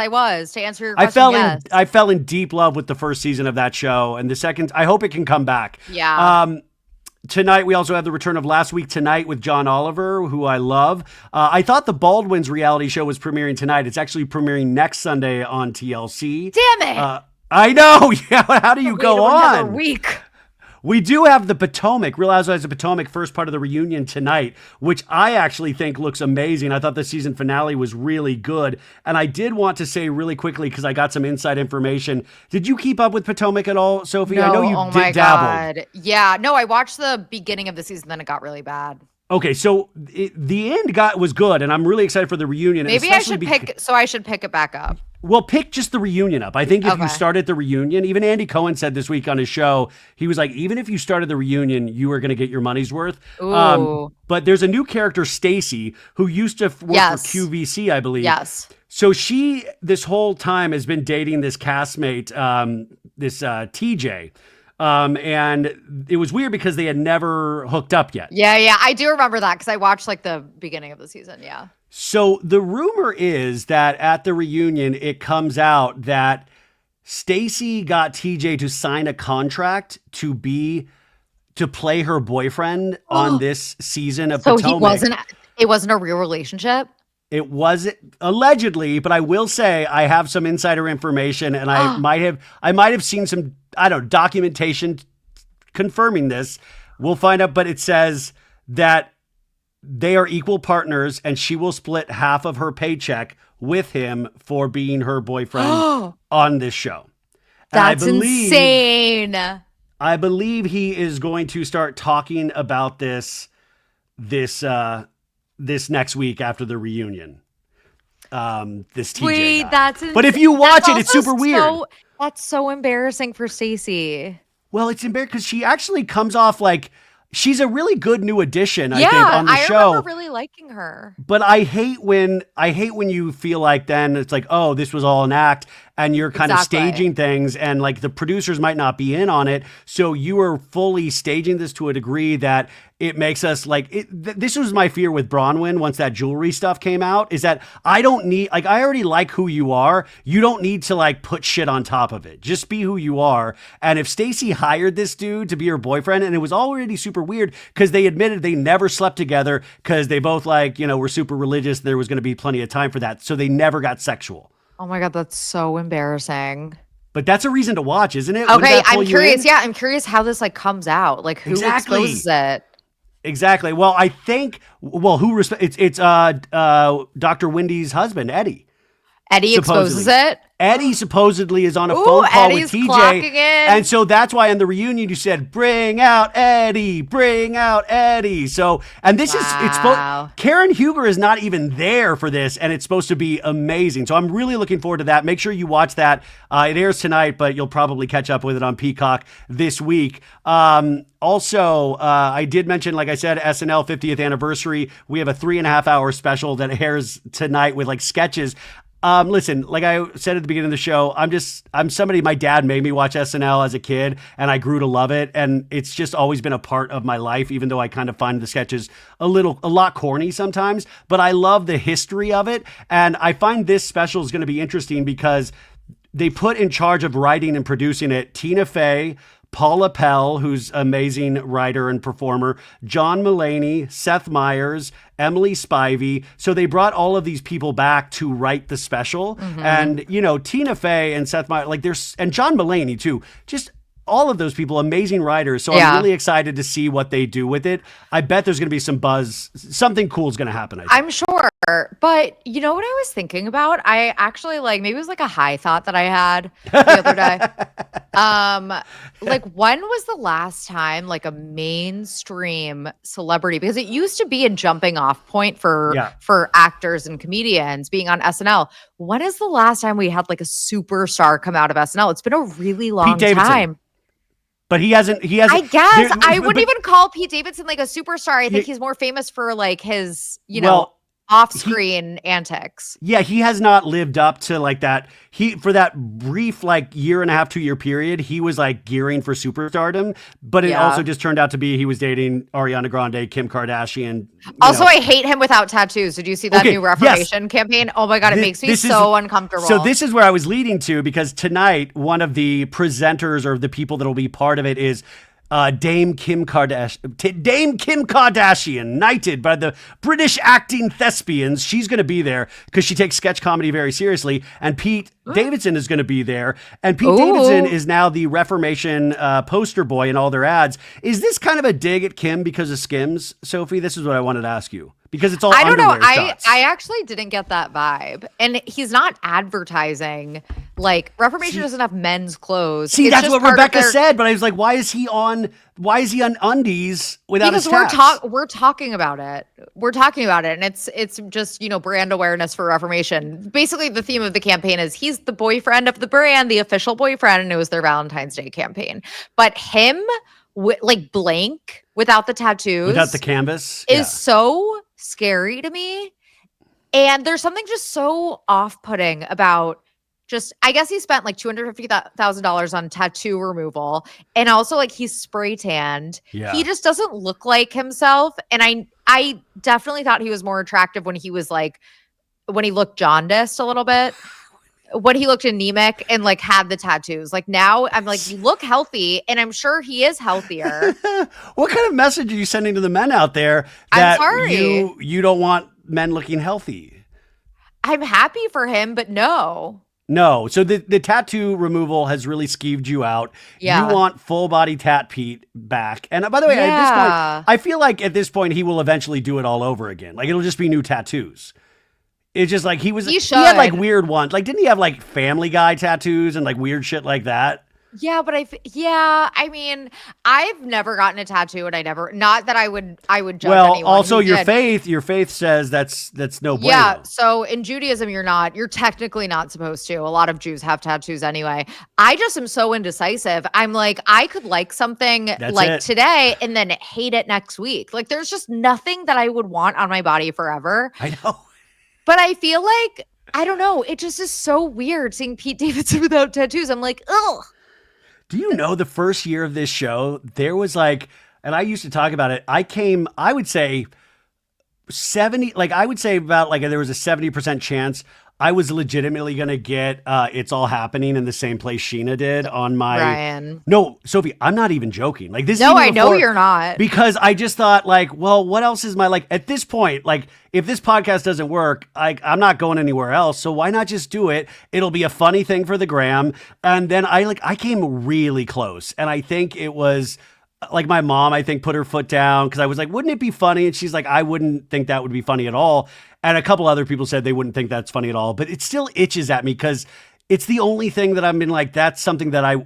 was, to answer your question. I fell in deep love with the 1st season of that show, and the 2nd, I hope it can come back. Yeah. Tonight, we also have the return of Last Week Tonight with John Oliver, who I love. I thought the Baldwin's reality show was premiering tonight. It's actually premiering next Sunday on TLC. Damn it. I know. Yeah. How do you go Another on? week. We do have the Potomac, Real Housewives of Potomac, first part of the reunion tonight, which I actually think looks amazing. I thought the season finale was really good. And I did want to say really quickly, because I got some inside information. Did you keep up with Potomac at all, Sophie? No, I know you oh did my dabble. God. Yeah, no, I watched the beginning of the season, then it got really bad. Okay, so the end was good, and I'm really excited for the reunion. Maybe I should I should pick it back up. Well, pick just the reunion up. I think if you Okay. start at the reunion, even Andy Cohen said this week on his show, he was like, even if you started the reunion, you are going to get your money's worth. Ooh. But there's a new character, Stassi, who used to work Yes. for QVC, I believe. Yes. So she, this whole time, has been dating this castmate, this TJ. And it was weird because they had never hooked up yet. Yeah, I do remember that because I watched like the beginning of the season. Yeah. So the rumor is that at the reunion, it comes out that Stassi got TJ to sign a contract to play her boyfriend on this season of Potomac. It wasn't a real relationship. It was allegedly, but I will say I have some insider information, and I might have seen some, I don't know, documentation confirming this. We'll find out, but it says that they are equal partners, and she will split half of her paycheck with him for being her boyfriend on this show. That's insane. I believe he is going to start talking about this next week after the reunion. This TJ Wait, guy. that's insane. But if you watch it's super weird. That's so embarrassing for Stassi. Well, it's embarrassing because she actually comes off like she's a really good new addition, I think, on the show. I remember really liking her. But I hate when you feel like then it's like, oh, this was all an act, and you're kind of staging things, and like the producers might not be in on it. So you are fully staging this to a degree that it makes us like it. This was my fear with Bronwyn once that jewelry stuff came out, is that I don't need, like, I already like who you are. You don't need to like put shit on top of it. Just be who you are. And if Stassi hired this dude to be her boyfriend, and it was already super weird because they admitted they never slept together because they both were super religious. There was going to be plenty of time for that. So they never got sexual. Oh my God, that's so embarrassing. But that's a reason to watch, isn't it? Okay, I'm curious. Yeah, I'm curious how this like comes out. Like who exposes it? Exactly. Well, I think. Well, it's Dr. Wendy's husband, Eddie. Eddie exposes it. Eddie supposedly is on a phone call Eddie's with TJ. clocking in. And so that's why in the reunion you said, bring out Eddie, bring out Eddie. So, and this is, Karen Huger is not even there for this, and it's supposed to be amazing. So I'm really looking forward to that. Make sure you watch that. It airs tonight, but you'll probably catch up with it on Peacock this week. Also, I did mention, like I said, SNL 50th anniversary. We have a 3.5 hour special that airs tonight with like sketches. Listen, like I said at the beginning of the show, I'm somebody, my dad made me watch SNL as a kid, and I grew to love it. And it's just always been a part of my life, even though I kind of find the sketches a lot corny sometimes, but I love the history of it. And I find this special is going to be interesting because they put in charge of writing and producing it Tina Fey, Paula Pell, who's an amazing writer and performer, John Mulaney, Seth Meyers, Emily Spivey. So they brought all of these people back to write the special. Mm-hmm. And, Tina Fey and Seth Meyers, and John Mulaney too, just all of those people, amazing writers. So I'm really excited to see what they do with it. I bet there's going to be some buzz. Something cool is going to happen, I think. I'm sure. But you know what I was thinking about? I actually maybe it was like a high thought that I had the other day. When was the last time like a mainstream celebrity, because it used to be a jumping off point for actors and comedians being on SNL. When is the last time we had like a superstar come out of SNL? It's been a really long time. But he hasn't. I guess I wouldn't even call Pete Davidson like a superstar. I think he's more famous for like his, off-screen antics. Yeah, he has not lived up to like that. For that brief like 1.5, 2 year period, he was like gearing for superstardom, but it also just turned out to be he was dating Ariana Grande, Kim Kardashian. Also, I hate him without tattoos. Did you see that new Reformation campaign? Oh my God, it makes me so uncomfortable. So this is where I was leading to, because tonight, one of the presenters or the people that will be part of it is Dame Kim Kardashian, knighted by the British acting thespians. She's going to be there because she takes sketch comedy very seriously. And Pete Davidson is going to be there. And Pete Davidson is now the Reformation poster boy in all their ads. Is this kind of a dig at Kim because of Skims, Sophie? This is what I wanted to ask you. Because it's all I don't know. shots. I actually didn't get that vibe. And he's not advertising. Like, Reformation doesn't have men's clothes. See, that's what Rebecca said, but I was like, why is he on undies without his tats? Because we're talking about it. We're talking about it. And it's just, brand awareness for Reformation. Basically, the theme of the campaign is he's the boyfriend of the brand, the official boyfriend, and it was their Valentine's Day campaign. But him, blank, without the tattoos. Without the canvas. Is so scary to me. And there's something just so off-putting about I guess he spent like $250,000 on tattoo removal. And also he's spray tanned. Yeah. He just doesn't look like himself. And I definitely thought he was more attractive when he was when he looked jaundiced a little bit. When he looked anemic and had the tattoos. Now I'm you look healthy, and I'm sure he is healthier. What kind of message are you sending to the men out there that you don't want men looking healthy? I'm happy for him, but no. No. So the tattoo removal has really skeeved you out. Yeah. You want full body Tat Pete back. And by the way, at this point, I feel like at this point he will eventually do it all over again. It'll just be new tattoos. It's just he had weird ones. Didn't he have Family Guy tattoos and weird shit like that? Yeah, but I mean, I've never gotten a tattoo, and not that I would judge anyone. Well, also your faith says that's no bueno. Yeah, so in Judaism, you're technically not supposed to. A lot of Jews have tattoos anyway. I just am so indecisive. I'm I could like something today and then hate it next week. There's just nothing that I would want on my body forever. I know. But I feel I don't know. It just is so weird seeing Pete Davidson without tattoos. I'm ugh. Do you know the first year of this show, there was and I used to talk about it. I would say 70, I would say about there was a 70% chance I was legitimately going to get It's All Happening in the same place Scheana did on my. Ryan. No, Sophie, I'm not even joking. This. No, I know you're not. Because I just thought well, what else is my at this point, if this podcast doesn't work, I'm not going anywhere else. So why not just do it? It'll be a funny thing for the gram. And then I came really close. And I think it was my mom, I think, put her foot down because I was wouldn't it be funny? And she's I wouldn't think that would be funny at all. And a couple other people said they wouldn't think that's funny at all, but it still itches at me because it's the only thing that I've been that's something that I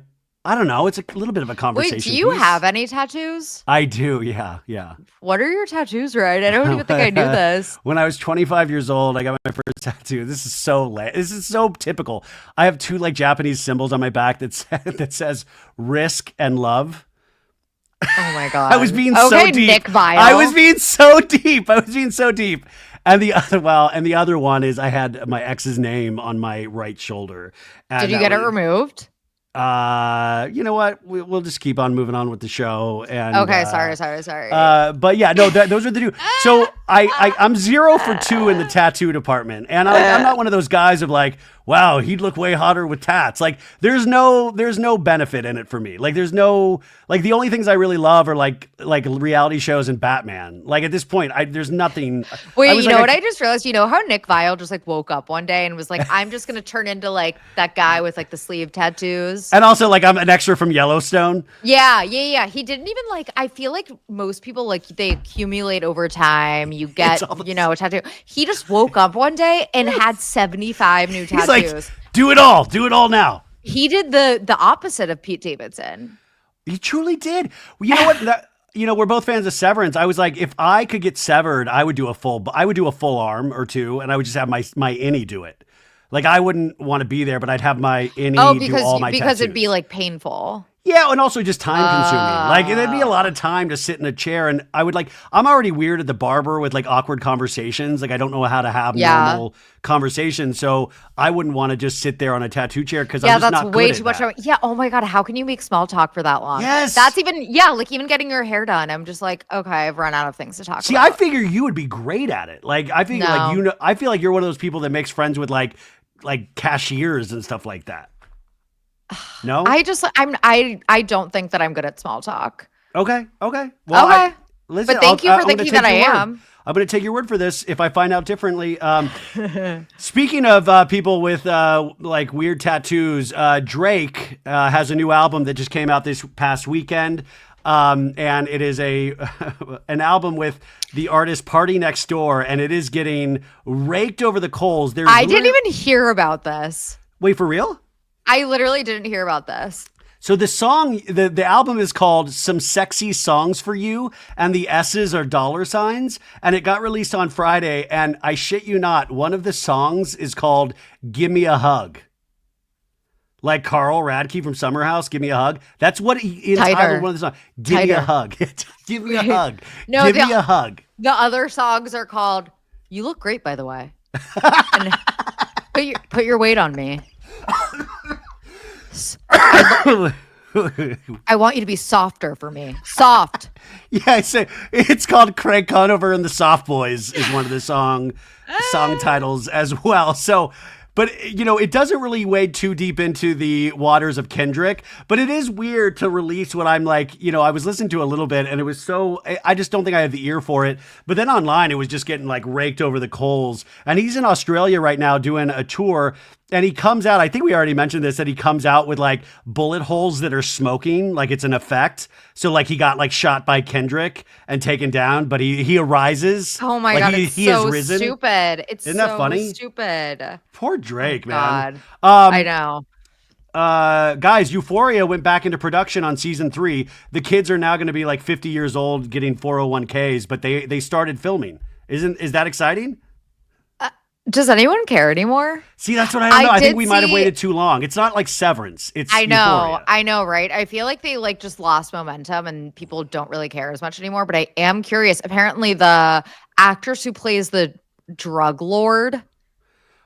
don't know. It's a little bit of a conversation. Wait, do you have any tattoos? I do. Yeah. What are your tattoos, Ryan? I don't even think I knew this. When I was 25 years old, I got my first tattoo. This is so This is so typical. I have two Japanese symbols on my back that says risk and love. Oh my God. I was being so deep. Nick Viall. I was being so deep. And the other one is I had my ex's name on my right shoulder. Did you get it removed? You know what? We'll just keep on moving on with the show. And okay, sorry. But yeah, no, those are the two. So I'm 0 for 2 in the tattoo department, and I'm not one of those guys of wow, he'd look way hotter with tats. There's no benefit in it for me. There's no the only things I really love are reality shows and Batman. At this point, there's nothing. Wait, you know what I just realized? You know how Nick Viall just woke up one day and was I'm just gonna turn into that guy with the sleeve tattoos. And also I'm an extra from Yellowstone. Yeah. He didn't even I feel most people they accumulate over time. You get a tattoo. He just woke up one day and had 75 new tattoos. Do it all now. He did the opposite of Pete Davidson. He truly did. Well, you know what? We're both fans of Severance. I was if I could get severed, I would do a full arm or two, and I would just have my innie do it. I wouldn't want to be there, but I'd have my innie do all my tattoos. Because it'd be painful. Yeah, and also just time consuming. It'd be a lot of time to sit in a chair, and I would I'm already weird at the barber with awkward conversations. I don't know how to have normal conversations, so I wouldn't want to just sit there on a tattoo chair because I'm just not good at that. Much. Yeah. Oh my God, how can you make small talk for that long? Yes. That's even even getting your hair done. I'm just okay, I've run out of things to talk about. See, I figure you would be great at it. I figure I feel like you're one of those people that makes friends with cashiers and stuff like that. No, I don't think that I'm good at small talk. Okay. Well, Okay. listen, But thank you for I'm gonna thinking take that I your word. am. I'm going to take your word for this if I find out differently. Speaking of people with like weird tattoos, Drake has a new album that just came out this past weekend. And it is an album with the artist Party Next Door, and it is getting raked over the coals. I didn't even hear about this. Wait, for real? I literally didn't hear about this. So the song, the album is called Some Sexy Songs for You, and the S's are dollar signs, and it got released on Friday, and I shit you not, one of the songs is called Give Me a Hug. Like Carl Radke from Summer House, Give Me a Hug. That's what he entitled one of the songs. Give me a hug. Give me a hug. No, Give me a hug. The other songs are called You Look Great, by the way. And put your weight on me. I want you to be softer for me. Soft. Yeah, I say it's called Craig Conover and the Soft Boys is one of the song titles as well. So, but it doesn't really wade too deep into the waters of Kendrick, but it is weird to release what I'm like, I was listening to a little bit and it was I just don't think I had the ear for it. But then online, it was just getting like raked over the coals. And he's in Australia right now doing a tour. And he comes out, I think we already mentioned this, that he comes out with like bullet holes that are smoking, like it's an effect. So like he got like shot by Kendrick and taken down, but he arises. Oh my God, it's so stupid. Isn't that funny? Stupid. Poor Drake, man. I know. Guys, Euphoria went back into production on season 3. The kids are now going to be like 50 years old getting 401ks, but they started filming. Is that exciting? Does anyone care anymore? See, that's what I don't know. I think we might have waited too long. It's not like Severance. It's Euphoria. I know, right? I feel like they like just lost momentum and people don't really care as much anymore. But I am curious. Apparently, the actress who plays the drug lord.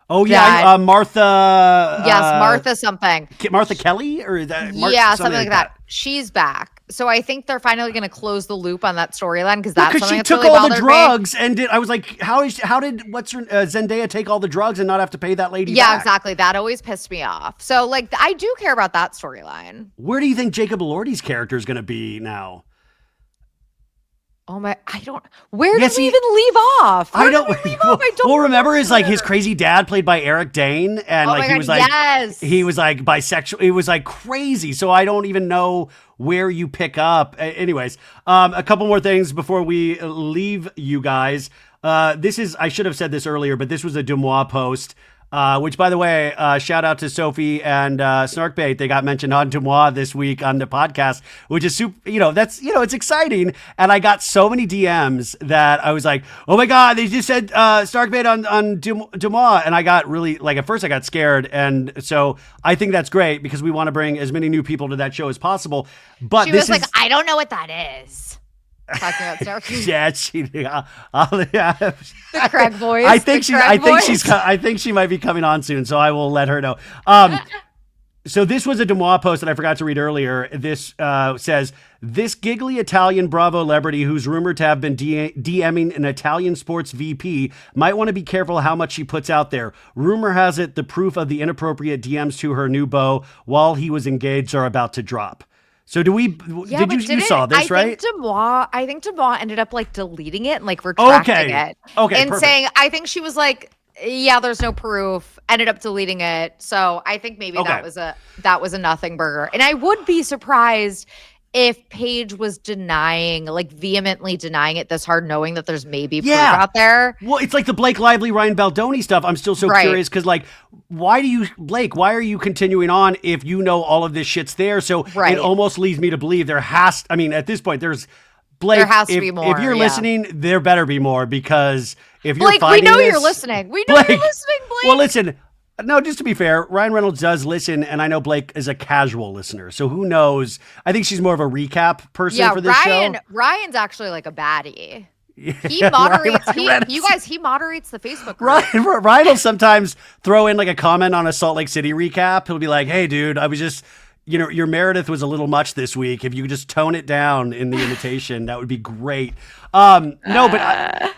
Oh yeah, Martha. Yes, Martha something. Martha Kelly, or that? Something like that. She's back. So I think they're finally going to close the loop on that storyline because that's something that's really bothered me. Because she took all the drugs and I was like, how did Zendaya take all the drugs and not have to pay that lady back? Yeah, exactly. That always pissed me off. So like, I do care about that storyline. Where do you think Jacob Elordi's character is going to be now? Oh my, where did we even leave off? I don't well, remember his crazy dad played by Eric Dane and he was like bisexual. It was like crazy. So I don't even know where you pick up. Anyways, a couple more things before we leave you guys. I should have said this earlier, but this was a Demois post. Which, by the way, shout out to Sophie and Snarkbait. They got mentioned on Demois this week on the podcast, which is super, it's exciting. And I got so many DMs that I was like, oh my God, they just said Snarkbait on Demois. And I got really, at first I got scared. And so I think that's great because we want to bring as many new people to that show as possible. But she was like, I don't know what that is. Talking about Snarky. The Craig voice. I think she might be coming on soon, so I will let her know. So this was a Demois post that I forgot to read earlier. This says, this giggly Italian Bravo celebrity who's rumored to have been DMing an Italian sports VP might want to be careful how much she puts out there. Rumor has it the proof of the inappropriate DMs to her new beau while he was engaged are about to drop. So you saw this, right? I think Demois ended up deleting it and retracting it. Okay. And saying, I think she was like, yeah, there's no proof, ended up deleting it. So I think maybe that was a nothing burger. And I would be surprised if Paige was vehemently denying it this hard, knowing that there's maybe proof out there. Well, it's like the Blake Lively, Ryan Baldoni stuff. I'm still so curious because, why are you continuing on if you know all of this shit's there? So it almost leads me to believe at this point, there's Blake. There has to be more. If you're listening, there better be more because if you're Blake, fighting we know this, you're listening. We know you're listening, Blake. Well, listen. No, just to be fair, Ryan Reynolds does listen, and I know Blake is a casual listener, so who knows? I think she's more of a recap person for this show. Ryan's actually like a baddie. He moderates. He moderates the Facebook group. Ryan will sometimes throw in a comment on a Salt Lake City recap. He'll be like, "Hey, dude, I was just, your Meredith was a little much this week. If you could just tone it down in the invitation, that would be great." No, but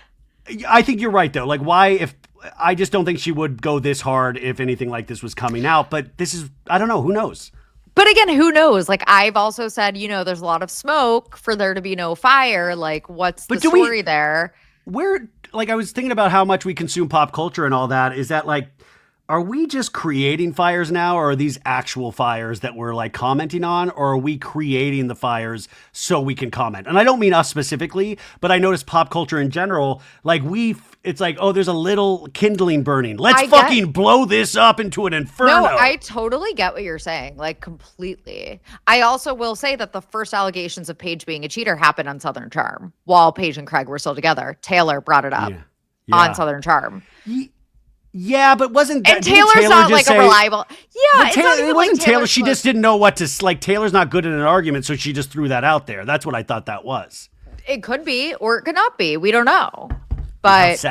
I think you're right though. Why I just don't think she would go this hard if anything like this was coming out. But this is, I don't know. Who knows? But again, who knows? Like, I've also said, there's a lot of smoke for there to be no fire. Like, what's the story there? I was thinking about how much we consume pop culture and all that. Is that like, are we just creating fires now, or are these actual fires that we're like commenting on, or are we creating the fires so we can comment? And I don't mean us specifically, but I notice pop culture in general, like it's like, oh, there's a little kindling burning. Let's fucking blow this up into an inferno. No, I totally get what you're saying, like completely. I also will say that the first allegations of Paige being a cheater happened on Southern Charm while Paige and Craig were still together. Taylor brought it up on Southern Charm. Yeah, but wasn't that... And Taylor's not like a reliable... Yeah, it wasn't Taylor. She just didn't know what to... Like, Taylor's not good at an argument, so she just threw that out there. That's what I thought that was. It could be, or it could not be. We don't know. But...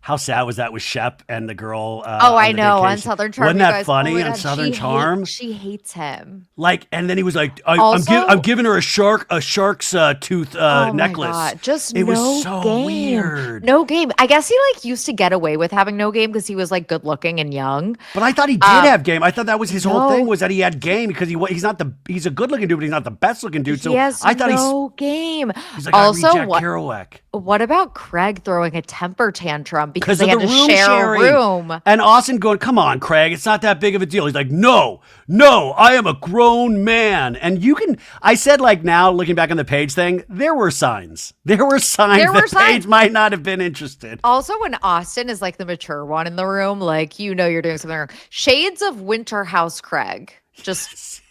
How sad was that with Shep and the girl? I know, on Southern Charm. Wasn't that funny on Southern Charm? She hates him. Like, and then he was like, I'm giving her a shark's tooth necklace. My God. It was so weird. No game. I guess he like used to get away with having no game because he was like good looking and young. But I thought he did have game. I thought that was his whole thing, was that he had game because he's a good looking dude, but he's not the best looking dude. So I thought no game. He's like, also, I reject Kerouac. What about Craig throwing a temper tantrum because they had to share a room? And Austin going, come on, Craig, it's not that big of a deal. He's like, no, I am a grown man. And I said, like, now looking back on the Paige thing, there were signs. That Paige might not have been interested. Also, when Austin is like the mature one in the room, like, you're doing something wrong. Shades of Winter House Craig just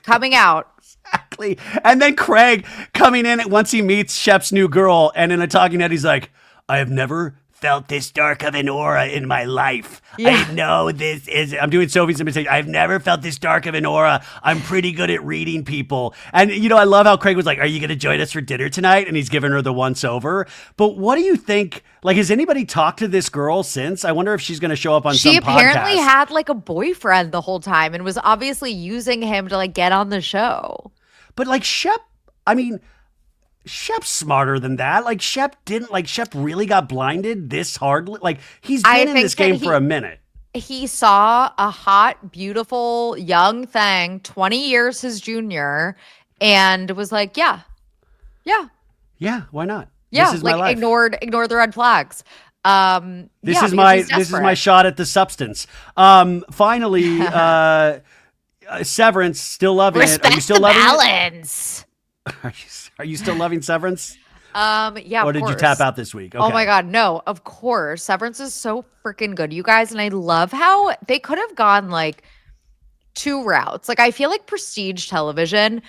coming out. Exactly. And then Craig coming in once he meets Shep's new girl, and in a talking head, he's like, I have never felt this dark of an aura in my life. Yeah. I know this is... I'm doing Sophie's imitation. I've never felt this dark of an aura. I'm pretty good at reading people. And, I love how Craig was like, are you going to join us for dinner tonight? And he's giving her the once over. But what do you think... Like, has anybody talked to this girl since? I wonder if she's going to show up on some podcast. She apparently had, like, a boyfriend the whole time and was obviously using him to, like, get on the show. But, like, Shep's smarter than that. Like, Shep really got blinded this hard. Like, he's been in this game for a minute. He saw a hot, beautiful, young thing, 20 years his junior, and was like, yeah, why not? Yeah, this is my life. ignored the red flags. This is my shot at the substance. Finally, Severance, still loving it. Are you still loving balance. It? Are you still loving Severance? Yeah. Or did you tap out this week? Okay. Oh my God, no, of course. Severance is so freaking good, you guys. And I love how they could have gone like two routes. Like, I feel like prestige television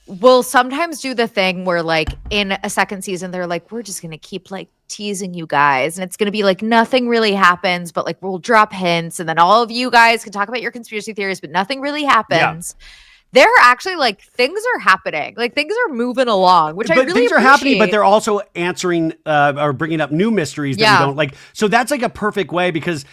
will sometimes do the thing where like in a second season, they're like, we're just going to keep like teasing you guys. And it's going to be like nothing really happens, but like we'll drop hints. And then all of you guys can talk about your conspiracy theories, but nothing really happens. Yeah. They're actually like things are happening, like things are moving along, which I really things appreciate. Are happening, but they're also answering or bringing up new mysteries that we don't like. So that's like a perfect way because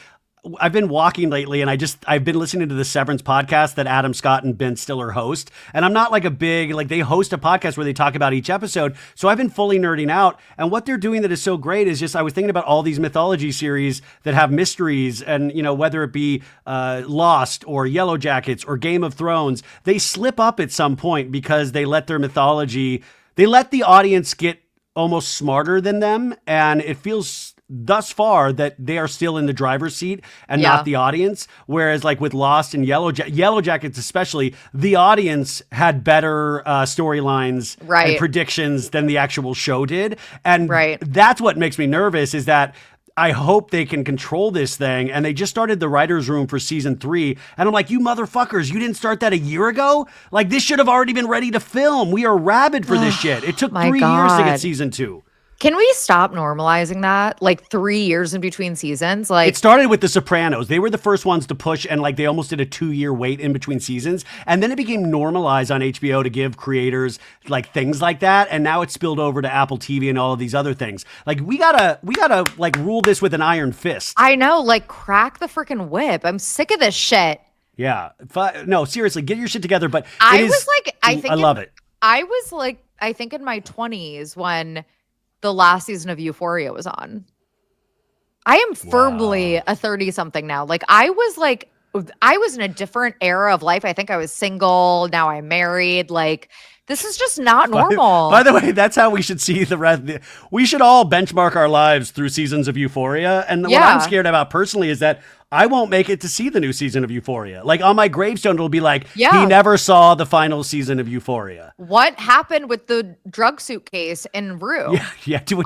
I've been walking lately and I've been listening to the Severance podcast that Adam Scott and Ben Stiller host. And I'm not like a big, like they host a podcast where they talk about each episode. So I've been fully nerding out. And what they're doing that is so great is just, I was thinking about all these mythology series that have mysteries and, whether it be Lost or Yellow Jackets or Game of Thrones, they slip up at some point because they let their mythology, they let the audience get almost smarter than them. And it feels thus far that they are still in the driver's seat and not the audience. Whereas like with Lost and Yellow Jackets especially, the audience had better storylines and predictions than the actual show did. And that's what makes me nervous is that I hope they can control this thing. And they just started the writer's room for season 3. And I'm like, you motherfuckers, you didn't start that a year ago? Like this should have already been ready to film. We are rabid for this shit. It took 3 years to get season 2. Can we stop normalizing that? Like 3 years in between seasons? Like it started with The Sopranos. They were the first ones to push and like they almost did a 2-year wait in between seasons. And then it became normalized on HBO to give creators like things like that. And now it's spilled over to Apple TV and all of these other things. Like we gotta like rule this with an iron fist. I know, like crack the freaking whip. I'm sick of this shit. Yeah. No, seriously, get your shit together. But I love it. I was like, I think in my 20s when the last season of Euphoria was on. I am firmly a 30-something now. Like I was like I was in a different era of life. I think I was single. Now I'm married. Like, this is just not normal. By the way, that's how we should see the rest. We should all benchmark our lives through seasons of Euphoria. And what I'm scared about personally is that I won't make it to see the new season of Euphoria. Like on my gravestone, it'll be like, he never saw the final season of Euphoria. What happened with the drug suitcase in Rue?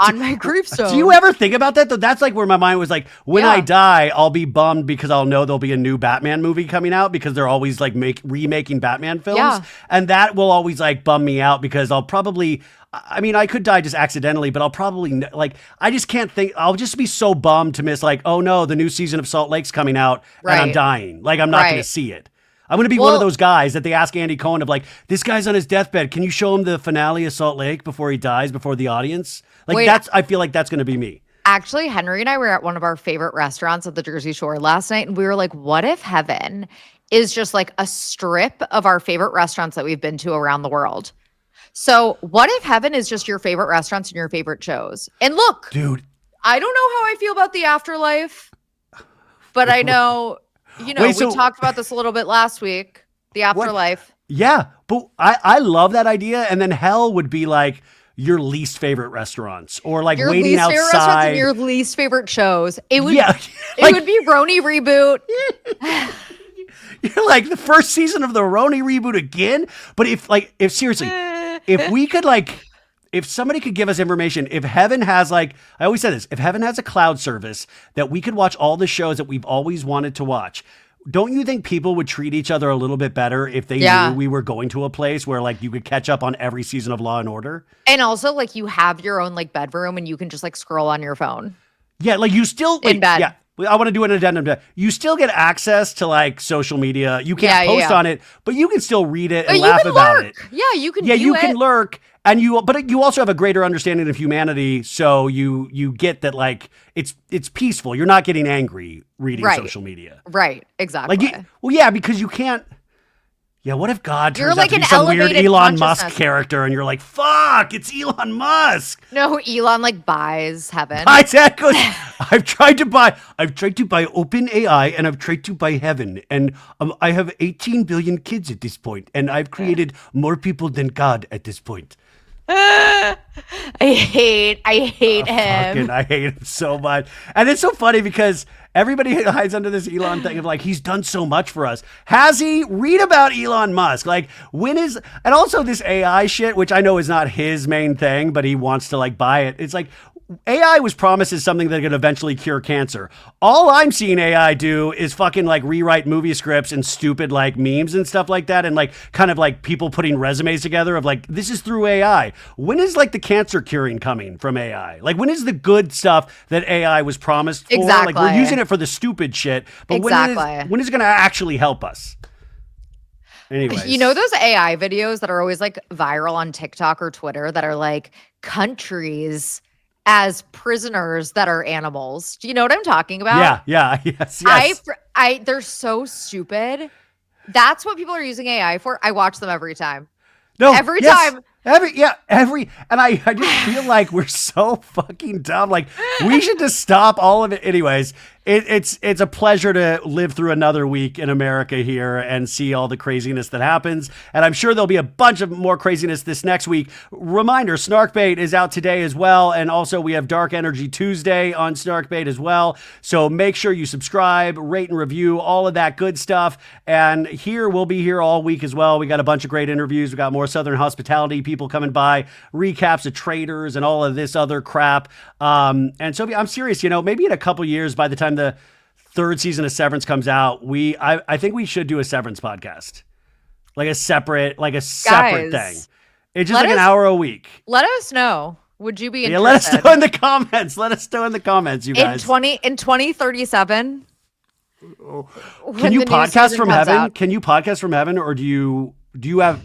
On my gravestone. Do you ever think about that? That's like where my mind was like, when I die, I'll be bummed because I'll know there'll be a new Batman movie coming out because they're always like remaking Batman films. Yeah. And that will always like bum me out because I'll probably... I mean, I could die just accidentally, but I'll probably like, I just can't think. I'll just be so bummed to miss like, oh no, the new season of Salt Lake's coming out and I'm dying. Like, I'm not going to see it. I'm going to be one of those guys that they ask Andy Cohen of like, this guy's on his deathbed. Can you show him the finale of Salt Lake before he dies, before the audience? Like I feel like that's going to be me. Actually, Henry and I were at one of our favorite restaurants at the Jersey Shore last night. And we were like, what if heaven is just like a strip of our favorite restaurants that we've been to around the world? So what if heaven is just your favorite restaurants and your favorite shows? And look, dude, I don't know how I feel about the afterlife, but I know, we talked about this a little bit last week, the afterlife. Yeah, but I love that idea. And then hell would be like your least favorite restaurants or like your waiting least outside. Favorite restaurants and your least favorite shows. It would, it would be Roni reboot. You're like the first season of the Roni reboot again. But if seriously, if we could if somebody could give us information, if heaven has I always say this, if heaven has a cloud service that we could watch all the shows that we've always wanted to watch, don't you think people would treat each other a little bit better if they knew we were going to a place where like you could catch up on every season of Law and Order? And also like you have your own like bedroom and you can just like scroll on your phone. Yeah, like you still in bed. Yeah. I want to do an addendum. You still get access to like social media. You can't post on it, but you can still read it and laugh about it. Yeah, you can. Yeah, you can lurk, but you also have a greater understanding of humanity. So you get that like it's peaceful. You're not getting angry reading social media. Right. Exactly. Because you can't. Yeah, what if God turns like out to be some weird Elon Musk character and you're like, fuck, it's Elon Musk. No, Elon like buys heaven. Exactly. I've tried to buy OpenAI and I've tried to buy heaven. And I have 18 billion kids at this point. And I've created more people than God at this point. I hate him. I hate him so much. And it's so funny because everybody hides under this Elon thing of like, he's done so much for us. Has he? Read about Elon Musk. Like and also this AI shit, which I know is not his main thing, but he wants to like buy it. It's like, AI was promised as something that could eventually cure cancer. All I'm seeing AI do is fucking like rewrite movie scripts and stupid like memes and stuff like that. And like kind of like people putting resumes together of like, this is through AI. When is like the cancer curing coming from AI? Like when is the good stuff that AI was promised for? Exactly. Like we're using it for the stupid shit. But when is it going to actually help us? Anyways. You know those AI videos that are always like viral on TikTok or Twitter that are like countries as prisoners that are animals. Do you know what I'm talking about? Yes. They're so stupid. That's what people are using AI for. I watch them every time. No, every time. And I just feel like we're so fucking dumb. Like we should just stop all of it. Anyways, it's a pleasure to live through another week in America here and see all the craziness that happens. And I'm sure there'll be a bunch of more craziness this next week. Reminder, Snarkbait is out today as well. And also we have Dark Energy Tuesday on Snarkbait as well. So make sure you subscribe, rate and review, all of that good stuff. And we'll be here all week as well. We got a bunch of great interviews. We got more Southern hospitality people coming by, recaps of Traitors and all of this other crap. And Sophie, I'm serious, maybe in a couple years, by the time the third season of Severance comes out, I think we should do a Severance podcast. Like a separate thing. It's just like an hour a week. Let us know. Would you be interested? Let us know in the comments. You guys. In 2037. Can you podcast from heaven? Can you podcast from heaven, or do you have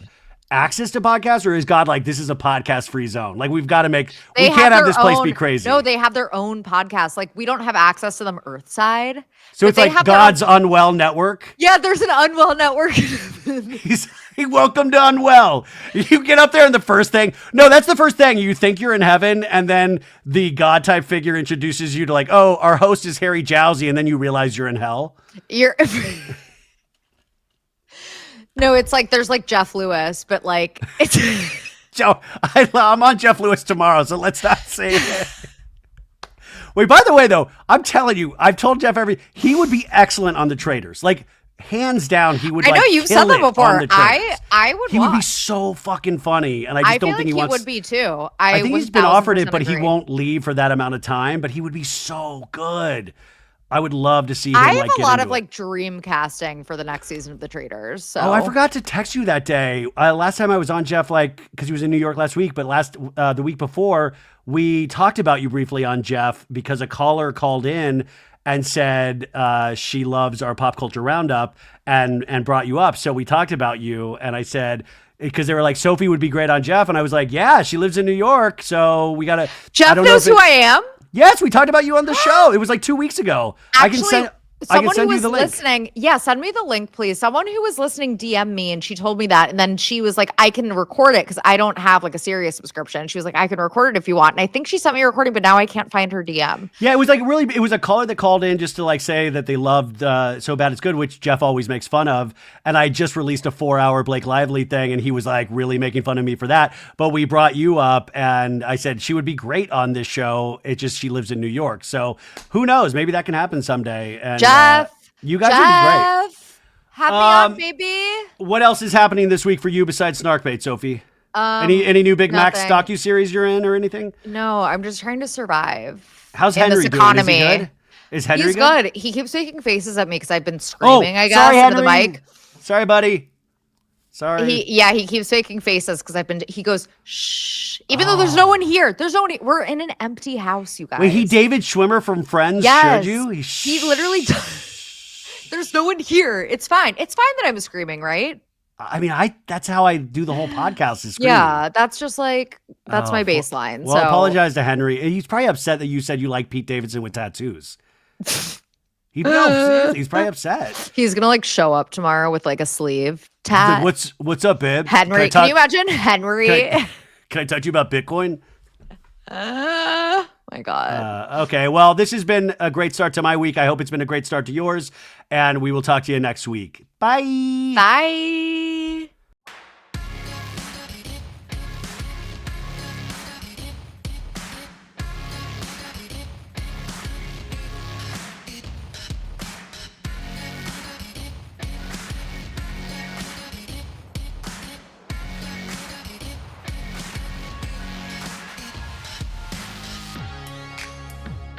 access to podcasts, or is God like, this is a podcast free zone? Like we can't have this place be crazy. No, they have their own podcast. Like we don't have access to them Earthside. So it's like God's Unwell network. Yeah, there's an Unwell network. He welcomed to Unwell. You get up there and that's the first thing. You think you're in heaven, and then the God type figure introduces you to like, oh, our host is Harry Jowsey, and then you realize you're in hell. No, it's like there's like Jeff Lewis, but like it's Joe, I'm on Jeff Lewis tomorrow, so let's not say it. Wait, by the way, though, I'm telling you, I've told Jeff he would be excellent on the Traitors. Like, hands down, he would. I know you've said that before. I would. He would be so fucking funny, and I just don't think he wants. He would be too. I think he's been offered it, but he won't leave for that amount of time. But he would be so good. I would love to see him. I have a lot of like dream casting for the next season of the Traitors. So. Oh, I forgot to text you that day. Last time I was on Jeff, like, because he was in New York last week, but the week before we talked about you briefly on Jeff because a caller called in and said she loves our pop culture roundup and brought you up. So we talked about you, and I said, because they were like, Sophie would be great on Jeff, and I was like, yeah, she lives in New York, so we gotta. Jeff knows who I am. Yes, we talked about you on the show. It was like 2 weeks ago. Actually, someone who was the link. listening, send me the link, please. Someone who was listening DM'd me and she told me that. And then she was like, I can record it because I don't have like a Sirius subscription. She was like, I can record it if you want. And I think she sent me a recording, but now I can't find her DM. Yeah, it was like it was a caller that called in just to like say that they loved So Bad It's Good, which Jeff always makes fun of. And I just released a 4-hour Blake Lively thing and he was like really making fun of me for that. But we brought you up and I said she would be great on this show. It just, she lives in New York. So who knows? Maybe that can happen someday. And, Jeff. You guys would be great. Happy on, baby. What else is happening this week for you besides Snarkbait, Sophie? Any new Big Mac docu-series you're in or anything? No, I'm just trying to survive. How's Henry doing? Is he good? Is Henry He's good? He keeps making faces at me because I've been screaming, I guess, into the mic. Sorry, buddy. Sorry. He keeps making faces because he goes, shh. Even though there's no one here. We're in an empty house, you guys. Wait, he David Schwimmer from Friends showed you? He literally does. There's no one here. It's fine. It's fine that I'm screaming, right? I mean, that's how I do the whole podcast is screaming. Yeah, that's just like, that's my baseline. Well, apologize to Henry. He's probably upset that you said you like Pete Davidson with tattoos. He's probably upset. He's gonna like show up tomorrow with like a sleeve tat. Like, what's up, babe? Henry, can you imagine Henry? Can I talk to you about Bitcoin? My God. Okay, well, this has been a great start to my week. I hope it's been a great start to yours, and we will talk to you next week. Bye. Bye.